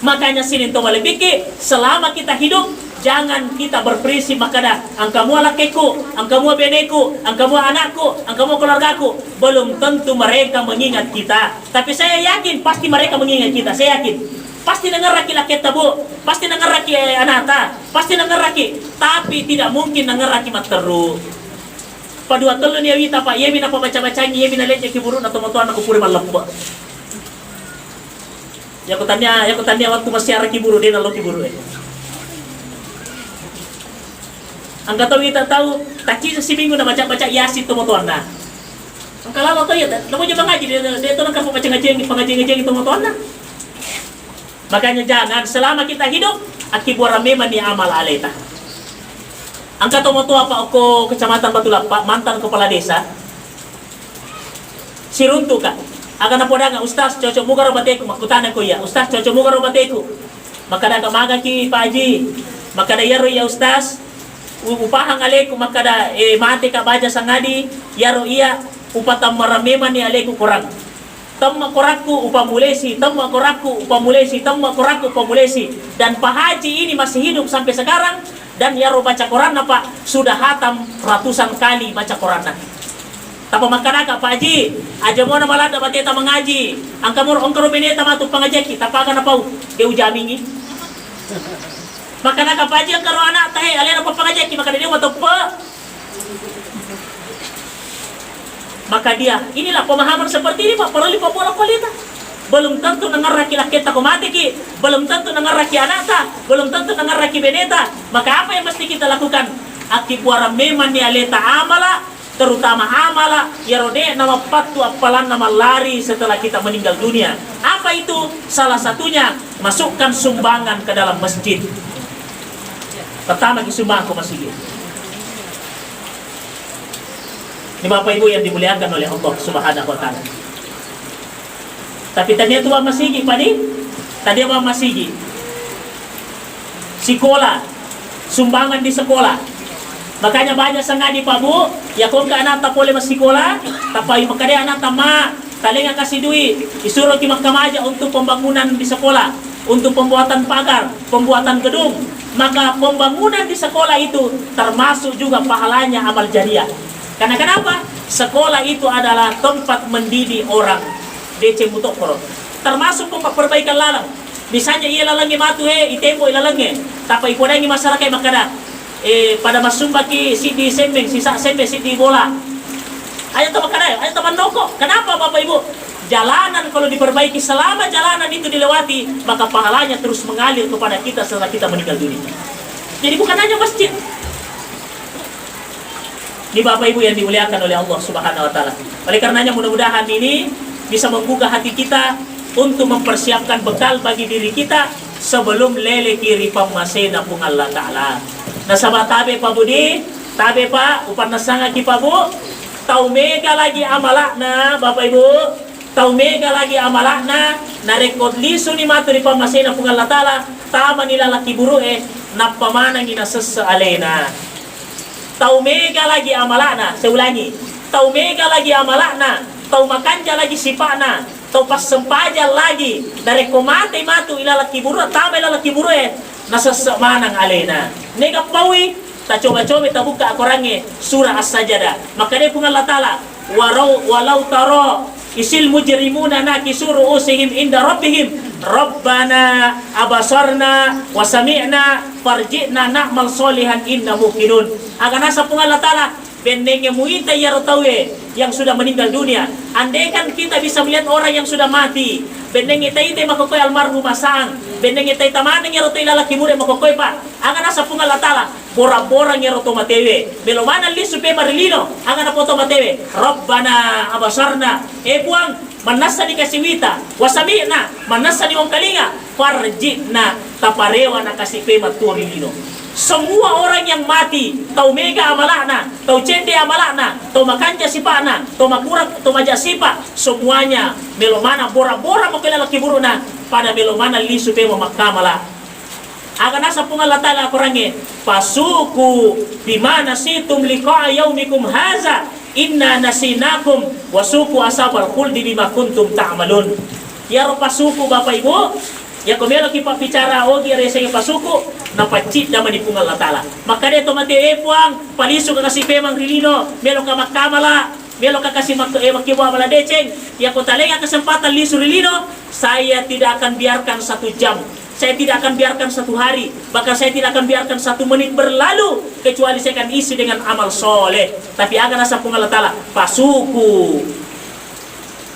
Makanya sini to lebih selama kita hidup jangan kita berprinsip makada angkamu lakiku, angkamu beneku, angkamu anakku, angkamu keluargaku. Belum tentu mereka mengingat kita. Tapi saya yakin pasti mereka mengingat kita. Saya yakin. Pasti dengar laki-laki tabu, pasti dengar laki anata, pasti dengar laki. Tapi tidak mungkin dengar laki materu. Padua telu ni awita Pak, ye mina baca-baca ye mina lece kiburu atau motoan aku puri malappa. Ya aku tanya waktu masih ara kiburu dia nalo kiburu Angka tahu kita tahu taki si minggu na baca-baca Yasin tu motoan na. Angka lalu tahu ya, lalu juga ngaji dia tu nak baca ngaji itu motoan na. Makanya jangan selama kita hidup akibat memang ni amal aleta. Angka tomo tua Pak Oko Kecamatan Batu Lapak, mantan kepala desa. Siruntu Kak. Akan apa dah Ustaz cocok muka robateku makutana ko ya. Ustaz cocok muka robateku. Maka dah maga ki Pak Haji. Maka dah yaro ya Ustaz. Upahang aleku maka dah mati ka baja sangadi yaro iya upata marameman ni aleku kurang. Tamma korakku upamulesi, tamma korakku upamulesi, tamma korakku upamulesi. Dan Pak Haji ini masih hidup sampai sekarang. Dan ya baca Quran Pak sudah hatam ratusan kali baca Quran. Tapi makanaka Pak Haji, aja mo na malada bateta mengaji. Ang kamur ongkaro beneta matu pangajeki, tapakan apa dia ujamingi. Makanaka Pak Haji ang karo anak tahe alena pa pangajeki maka dia wato pa. Maka dia, inilah pemahaman seperti ini Pak, perlu pola kualita. Belum tentu dengar laki-laki tak mati ki, belum tentu dengar laki anak tak, belum tentu dengar laki beneta. Maka apa yang mesti kita lakukan? Akibuara memang ni aleta amala, terutama amala ya rode nama patu apalan nama lari setelah kita meninggal dunia. Apa itu? Salah satunya masukkan sumbangan ke dalam masjid. Pertama sumbangan ke masjid. Ini Bapak Ibu yang dimuliakan oleh Allah Subhanahu wa taala. Tapi tadi itu masigi padi, tadi apa masigi? Sekolah, sumbangan di sekolah. Makanya banyak sangadi Pak Bu, ya kung ka anak tak boleh masih sekolah, tapi makanya anak tama, talinga kasih duit, disuruh ki makamaja untuk pembangunan di sekolah, untuk pembuatan pagar, pembuatan gedung. Maka pembangunan di sekolah itu termasuk juga pahalanya amal jariah. Karena kenapa? Sekolah itu adalah tempat mendidik orang. DC Mutokoro termasuk perbaikan lalang. Misalnya ia lalangi matu itempo ilalangi. Tapi ipodangi masyarakat makada pada masumba ki sidi sembeng sisa sembe sidi bola. Ayo teman makada, ayo teman noko. Kenapa Bapak Ibu? Jalanan kalau diperbaiki, selama jalanan itu dilewati, maka pahalanya terus mengalir kepada kita setelah kita meninggal dunia. Jadi bukan hanya masjid. Ini Bapak Ibu yang dimuliakan oleh Allah Subhanahu wa taala. Oleh karenanya mudah-mudahan ini bisa membuka hati kita untuk mempersiapkan bekal bagi diri kita sebelum lele kiri pamasena pung Allah taala. Nasabah tabe Pak Budi, tabe Pak upan nasanga ki Pak Bu. Tau mega lagi amalakna Bapak Ibu. Tau mega lagi amalakna na rekod lisu ni matu di pamasena pung Allah taala. Tama nila laki buru na pamanang ina alena. Tau mega lagi amalakna, saya ulangi. Tau mega lagi amalakna, tau makanja lagi sipana, tau pas sempaja lagi dari komate matu ila laki buru, tama ila laki buru nasa manang alena. Nega pawi, ta coba-coba ta buka akorange surah As-Sajdah. Maka dia pun Allah Ta'ala, walau taro isil mujrimuna nakisuru usihim inda rabbihim Rabbana abasarna wa sami'na farji'na na'mal solihan inna muqinun. Akan nasa pun Allah Ta'ala bendengnya muita yartawe yang sudah meninggal dunia. Andai kan kita bisa melihat orang yang sudah mati, bendeng itai makokoy almarhum asang, bendeng itai tamaneng yartawe lalaki muda makokoy pa. Akan nasa pun Allah Ta'ala bora-bora ngeroto matewe belomana li supe marilino akan napoto matewe Rabbana abasarna puang manasa di kasiwita wasami'na manasa di wong kalinga farjina taparewa na kasipe maturilino. Semua orang yang mati tau mega amalakna, tau cende amalakna, tau makanja sipana, tau makurang, tau maja sipa, semuanya melomana bora-bora makila laki buruna pada melomana li supe makamala. Akan nasa pun Allah Ta'ala kurangnya pasuku bimana situm liqa'a yaumikum haza inna nasinakum wasuku asabal khuldi bima kuntum ta'malun. Ya ro pasuku Bapak Ibu ya komelo kipa bicara ogi reseng pasuku na pacit naman ipung Allah Ta'ala. Maka dia tomate puang palisu ka kasi pemang rilino melo ka makamala melo ka kasi makiwa mala deceng ya ko talenga kesempatan lisu rilino saya tidak akan biarkan 1 jam. Saya tidak akan biarkan 1 hari, bahkan saya tidak akan biarkan 1 menit berlalu kecuali saya akan isi dengan amal soleh. Tapi akan nasa pung Allah Ta'ala pasuku.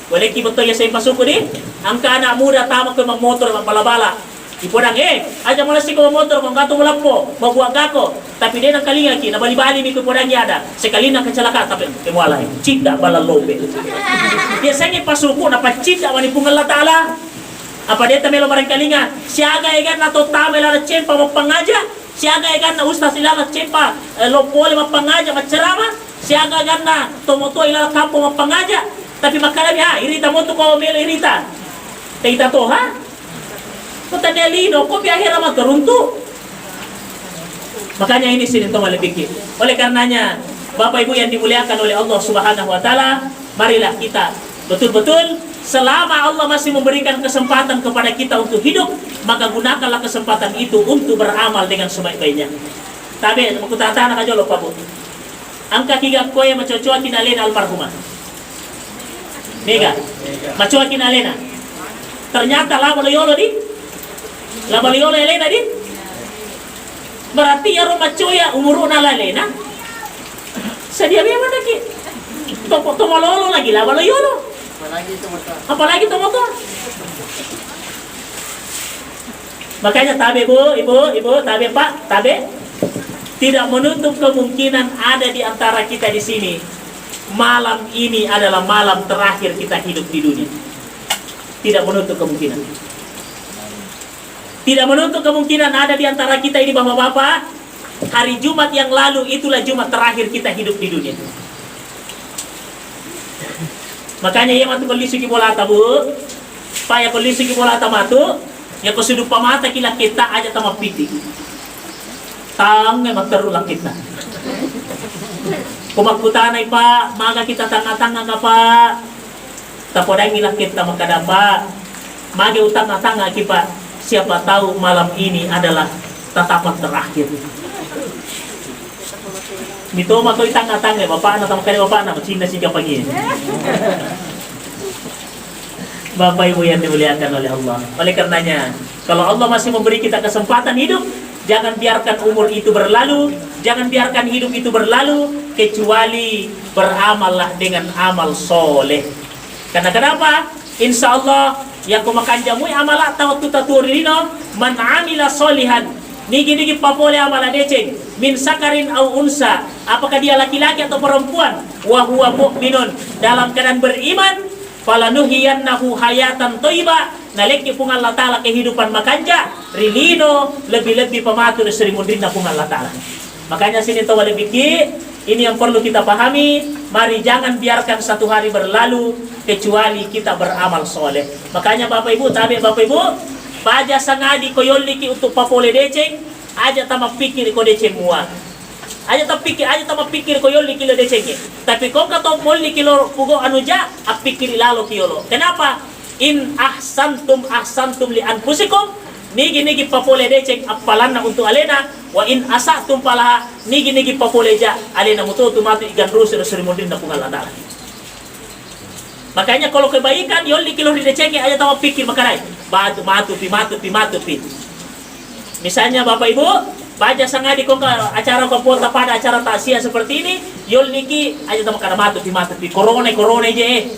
Boleh kiboto ya saya pasuku ni? Angka anak muda tama ko magmotor magbalabala. Ipodang aja mula si ko motor kung gato mula po, mabuang kako. Tapi din ang kalinga ki nabali-bali mi ko podang yada. Sekali na kecelakaan tapi kemuala cinta balalobe. Biasanya pasuku na pacita wani pung Allah Ta'ala. Apa dia tamelo barang kalinga siaga egan na totama ila cempa mapangaja siaga egan na ustaz ila cempa lopole mapangaja macerama siaga egan na tomoto ila kampo mapangaja tapi makalabi irita mo to ko melo irita teita to kota delino ko biahira maturuntu. Makanya ini sini to malibiki. Oleh karenanya Bapak Ibu yang dimuliakan oleh Allah Subhanahu wa taala, marilah kita betul-betul selama Allah masih memberikan kesempatan kepada kita untuk hidup, maka gunakanlah kesempatan itu untuk beramal dengan sebaik-baiknya. Tapi aku tata anak aja lupa Bu. Angka kiga koye macocoa kinalena almarhumah. Mega. Macoa kinalena. Ternyata labaliyolo di. Labaliyolo elena di. Berarti ya macoya umuruna lalena. Sedia biar mana ki? Tomalolo lagi labaliyolo. Apalagi itu motor. Makanya tabe Bu, Ibu, tabe Pak, tabe tidak menutup kemungkinan ada di antara kita di sini. Malam ini adalah malam terakhir kita hidup di dunia. Tidak menutup kemungkinan. Tidak menutup kemungkinan ada di antara kita ini Bapak-bapak. Hari Jumat yang lalu itulah Jumat terakhir kita hidup di dunia. Makanya ia matu kondisi ki bola Bu, paya kondisi ki bola matu, ya ko sudu pamata kila kita aja tama piti. Tang ngai materulang kita. Kumakutanay pa, maga kita tanga-tanga ka pa. Tapodang ilang kita makadapa. Magi utang-tanga ki pa. Siapa tahu malam ini adalah tatapan terakhir. Mito matoy tanga-tanga bapak na tamakali bapak na Cina si kapangin. Bapak Ibu yang dimuliakan oleh Allah. Oleh karenanya, kalau Allah masih memberi kita kesempatan hidup, jangan biarkan umur itu berlalu, jangan biarkan hidup itu berlalu, kecuali beramallah dengan amal soleh. Karena kenapa? Insya Allah yang kumakan jamui amala tawatu taturino man amila solihan. Nigi papole amala deceng min sakarin au unsa, apakah dia laki-laki atau perempuan, wa huwa mu'minun, dalam keadaan beriman, falanuhiyannahu hayatan thayyibah, naleki pung Allah Ta'ala kehidupan makanja rilino lebih-lebih pematur serimundrinna pung Allah Ta'ala. Makanya sini tawali biki, ini yang perlu kita pahami. Mari jangan biarkan satu hari berlalu kecuali kita beramal soleh. Makanya Bapak Ibu, tabi Bapak Ibu, baja sangadi koyoliki untuk papole deceng, aja tamak pikir ko deceng mua. Aja tamak pikir koyoliki lo decengnya. Tapi kok kato molli kilo pugo anuja, apikir lalo kiolo. Kenapa? In ahsantum li anfusikum, nigi papole deceng apalanna untuk alena, wa in asatum palaha nigi papole ja alena mutu matu igan rusir serimundin na pungal Allah. Makanya kalau kebaikan yolli kilo di decengnya aja tamak pikir makanai. Matu pi. Misalnya Bapak Ibu, baca sangadi kok acara kompota pada acara takziah seperti ini, yol niki aja sama kada matu pi corona je.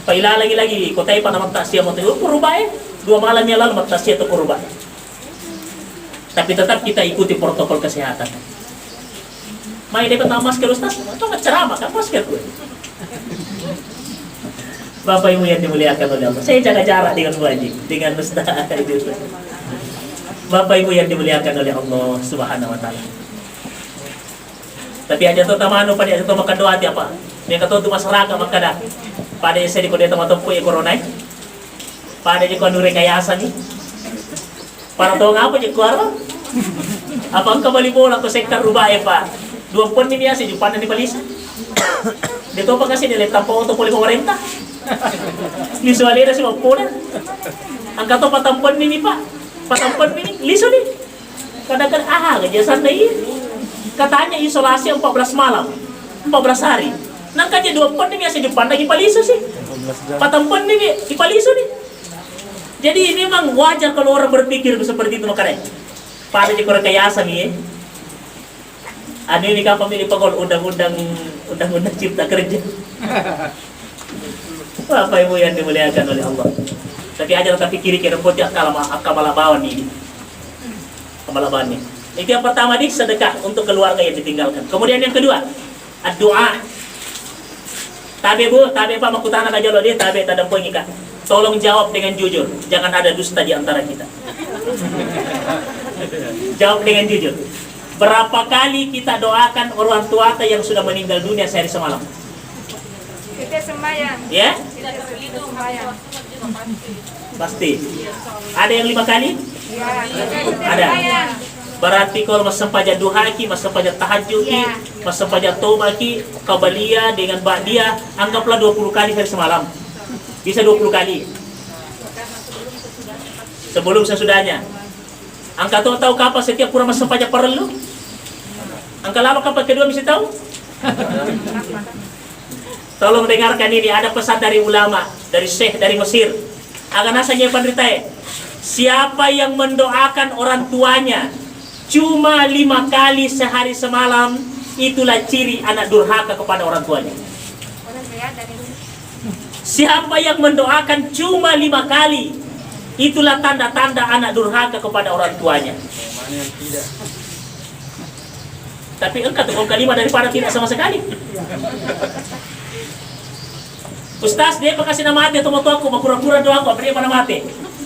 Paila lagi kotai pada takziah mau tengok kurubah 2 malam yang lalu takziah itu kurubah. Tapi tetap kita ikuti protokol kesehatan. Mai dapat masker Ustaz, itu ceramah kan masker gue. Bapak Ibu yang dimuliakan oleh Allah, saya jaga jarak dengan wajib, dengan Ustaz. Bapak Ibu yang dimuliakan oleh Allah Subhanahu wa Ta'ala. Tapi aja tuh tamanu pada itu makan doa apa? Dia kata tuh masyarakat makada. Pada saya di kode tempat ya corona. Pada di kode rekayasa nih. Para tahu ngapa je keluar? Apa engkau balik bola ke sektor rubah ya Pak? 2 pon ini biasa jumpa di Malaysia. Dia tahu apa kasih dia tampau untuk poli pemerintah. Visualnya si Mapura. Angkat to patampon ini Pak. Patampon ini liso nih. Kadang-kadang kejasan deh. Katanya isolasi 14 malam, 14 hari. Nang kaje 2 pon ini biasa jumpa lagi paliso sih. Patampon ini ipaliso nih. Jadi memang wajar kalau orang berpikir seperti itu makanya. Pada di rekayasa nih. Ada ini kan pemilik pegol undang-undang cipta kerja. Bapak Ibu yang dimuliakan oleh Allah. Tapi aja tapi kiri-kiri putih akal-akalabawan ini. Akalabawan ini. Itu yang pertama nih, sedekah untuk keluarga yang ditinggalkan. Kemudian yang kedua, doa. Tabe Bu, tabe Pak makutana ka jalo dia, tabe tadang poin ika. Tolong jawab dengan jujur, jangan ada dusta di antara kita. Jawab dengan jujur. Berapa kali kita doakan orang tua yang sudah meninggal dunia sehari semalam? Kita sembahyang. Ya? Kita sembahyang. Pasti. Ada yang 5 kali? Ya, Ada. Berarti kalau mas sempaja duhaki, mas sempaja tahajudi, mas sempaja tobaki, kabalia dengan ba'dia, anggaplah 20 kali sehari semalam. Bisa 20 kali. Sebelum sesudahnya. Angka tahu kapan setiap kurang mas sempaja perlu? Angka lama kapan kedua mesti tahu? Tolong dengarkan ini, ada pesan dari ulama, dari syekh, dari Mesir. Akan asanya pandritai. Siapa yang mendoakan orang tuanya cuma 5 kali sehari semalam, itulah ciri anak durhaka kepada orang tuanya. Siapa yang mendoakan cuma 5 kali, itulah tanda-tanda anak durhaka kepada orang tuanya. Tapi engkau tuh kelima daripada tidak sama sekali. Ustaz, dia kasih nama mati atau mau aku, mau kura-kura doa aku, dia pada mati.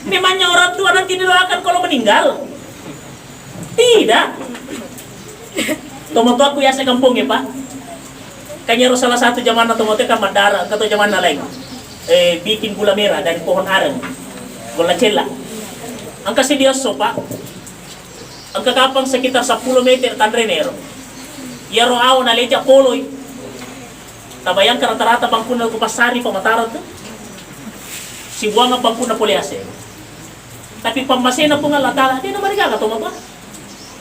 Memangnya orang tua nanti didoakan kalau meninggal? Tidak. Tomo aku ya saya kampung ya Pak. Kayaknya salah satu zaman atau mau kan mandara atau zaman lain. Bikin gula merah dari pohon aren, gula cela. Angka si dia Pak. Angka kapang sekitar 10 meter tandrenero. Ya roaw na leja poloy. Tabayang ka rata-rata bangkuna ko pasari pamataran to. Si buang ang bangkuna poliase. Tapi pamasena po nga latala, di na marigaga to ba?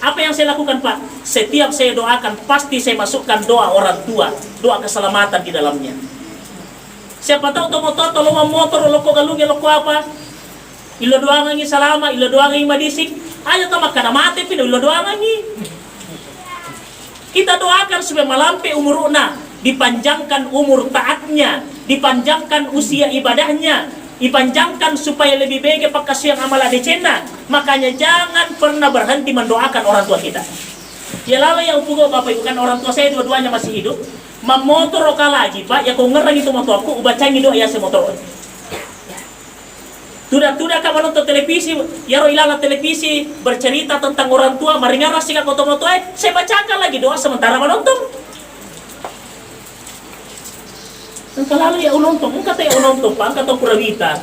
Apa yang saya lakukan Pak? Setiap saya doakan, pasti saya masukkan doa orang tua, doa keselamatan di dalamnya. Siapa tahu tomoto tolong motor loko galungnya loko apa. Ilo doang ngi salama, ilo doang ngi madisik. Ayo tamak kada mati pino ilo doang ngi. Kita doakan supaya malampe umurna, dipanjangkan umur taatnya, dipanjangkan usia ibadahnya, dipanjangkan supaya lebih baik pakasiang amala decena. Makanya jangan pernah berhenti mendoakan orang tua kita. Ya lalu yang pugo bapak ibu kan orang tua saya dua-duanya masih hidup. Mamotor oka lagi pak, ya kau ngerang itu motorku, ubacangi doa ya semotor. Tudah kamu nonton televisi, ya roilala televisi bercerita tentang orang tua, maringaras sih kau motor saya bacakan lagi doa sementara menonton. Engkau lalu ya unonton, engkau ya unonton pak, engkau tahu kurawita.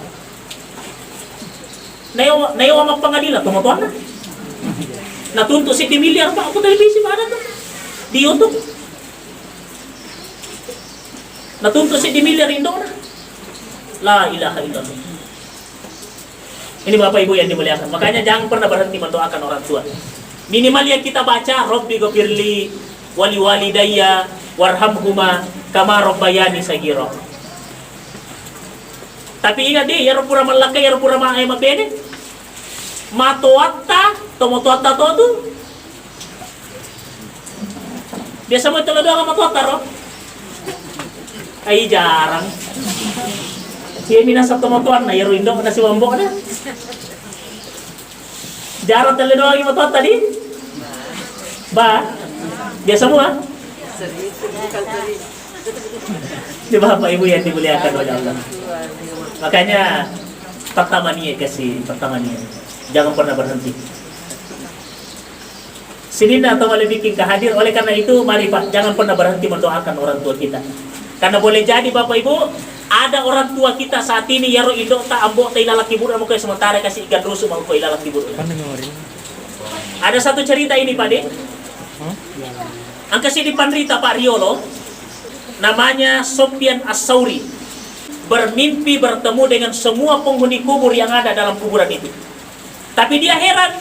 Nayo sama pengadilan, tuh motor na. Nah tuntut 1 miliar pak, aku televisi mana tuh di YouTube. Nah tuntut 1 miliar Indo na. La ilaha illallah. Ini bapak ibu yang dimuliakan. Makanya jangan pernah berhenti mendoakan orang tua. Minimal yang kita baca, Rabbi ghafirli wali walidayya warhamhuma kama rabbayani saghira. Tapi ingat deh, ya pura malaka ya pura ma ay mabene. Matoatta, tomotoatta to. Biasa mo ito doa matoatta ro. Ay jarang. Siya minasa tomotoan na yaro indo na si Wambo na. Jarang tele doa yung matoatta di. Ba? Biasa mo ha? Di ba Bapak Ibu yang dimuliakan oleh Allah? Makanya pertama niat kasih, pertama niat. Jangan pernah berhenti. Sinin atau malah bikin kehadir. Oleh karena itu, mari Pak, jangan pernah berhenti mendoakan orang tua kita. Karena boleh jadi Bapak Ibu, ada orang tua kita saat ini yaro indo tak ambok ta ilalaki buru kayak sementara kasih ikan rusuh mau ko ilalaki buru. Ada satu cerita ini Pak De. Ang kasi di Panrita Pak Riolo, namanya Sofyan As-Sauri, bermimpi bertemu dengan semua penghuni kubur yang ada dalam kuburan itu. Tapi dia heran,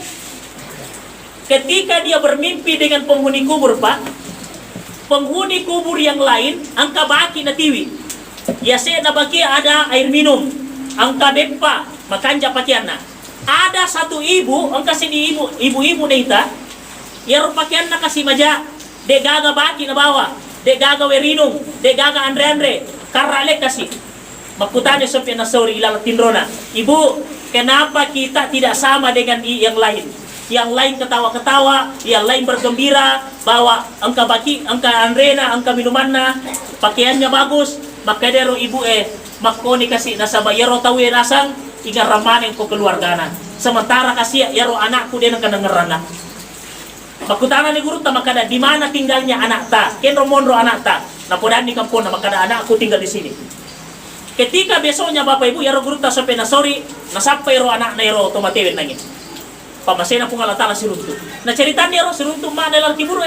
ketika dia bermimpi dengan penghuni kubur Pak, penghuni kubur yang lain angka baki na tiwi. Ya saya na baki ada air minum, angka depa makanja pakaian na. Ada satu ibu, angka sini ibu neita, ya pakaian na kasih maja. De gaga baki na bawa, de gaga werinung, de gaga andre karale kasih. Makutanya Sofyan As-Sauri ilal tindrona. Ibu, kenapa kita tidak sama dengan yang lain? Yang lain ketawa-ketawa, yang lain bergembira bahwa angka baki, angka andrena, angka minumanna, pakaiannya bagus. Maka dero ibu makoni kasih nasaba yaro tawe nasang iga ramane ko keluargana. Sementara kasih yaro anakku dia nang kanangerana. Makutana ni guru ta makada di mana tinggalnya anak ta? Kenro monro anak ta? Napodan di kampung na makada anakku tinggal di sini. Ketika besoknya Bapak Ibu yaro guru ta Sofyan As-Sauri nasampai ro anak na yaro tomatewin nangin. Pamasena pun ngalatala siruntu. Nah ceritanya yaro siruntu mana lalaki buru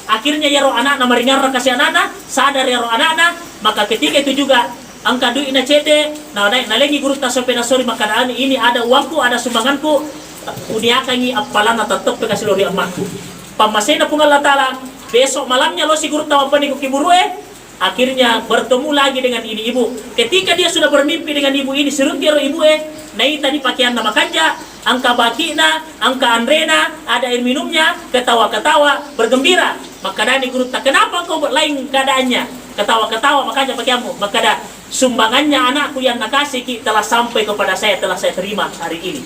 akhirnya yaro anak na maringar kasih anak sadar yaro anak maka ketika itu juga angka duit na cede na lagi guru ta Sofyan As-Sauri makadaan ini ada uangku ada sumbanganku uniakangi apalana tetap kasih lori amakku. Pamasena pun ngalatala besok malamnya lo si guru ta mapani ko kiburu akhirnya bertemu lagi dengan ini ibu. Ketika dia sudah bermimpi dengan ibu ini seruntir ibu nai tadi pakaian nama kanja, angka bakina, angka andrena, ada air minumnya, ketawa-ketawa, bergembira. Maka dani guru tak kenapa kau lain keadaannya? Ketawa-ketawa makanya pakaianmu. Maka dah sumbangannya anakku yang nakasih telah sampai kepada saya, telah saya terima hari ini.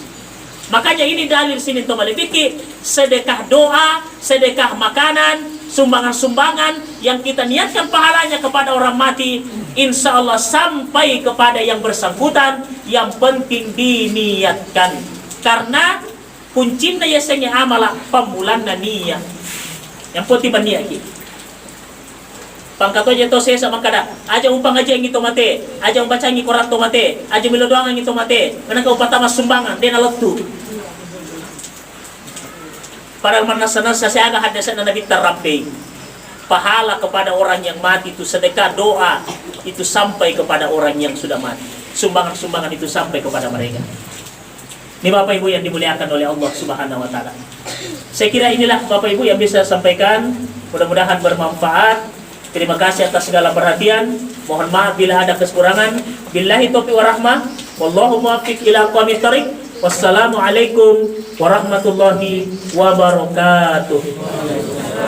Makanya ini dalil sini untuk malifiki sedekah doa, sedekah makanan, sumbangan-sumbangan yang kita niatkan pahalanya kepada orang mati, insya Allah sampai kepada yang bersangkutan. Yang penting diniatkan, karena kuncinya yasanya amalah pamulan niat. Yang penting berniat. Pangkato aja to saya sama kada, aja umpang aja yang itu mate, aja umbaca yang koran to mate, aja milo doang yang itu mate, karena kau patama sumbangan, dia naletu. Padahal mana saya agak hadasan Nabi Tarabi. Pahala kepada orang yang mati itu sedekah doa itu sampai kepada orang yang sudah mati. Sumbangan-sumbangan itu sampai kepada mereka. Ini Bapak Ibu yang dimuliakan oleh Allah Subhanahu wa taala. Saya kira inilah Bapak Ibu yang bisa saya sampaikan. Mudah-mudahan bermanfaat. Terima kasih atas segala perhatian. Mohon maaf bila ada kekurangan. Billahi taufiq wa rahmah. Wallahu muwaffiq ila aqwamit thoriq. Wassalamualaikum warahmatullahi wabarakatuh.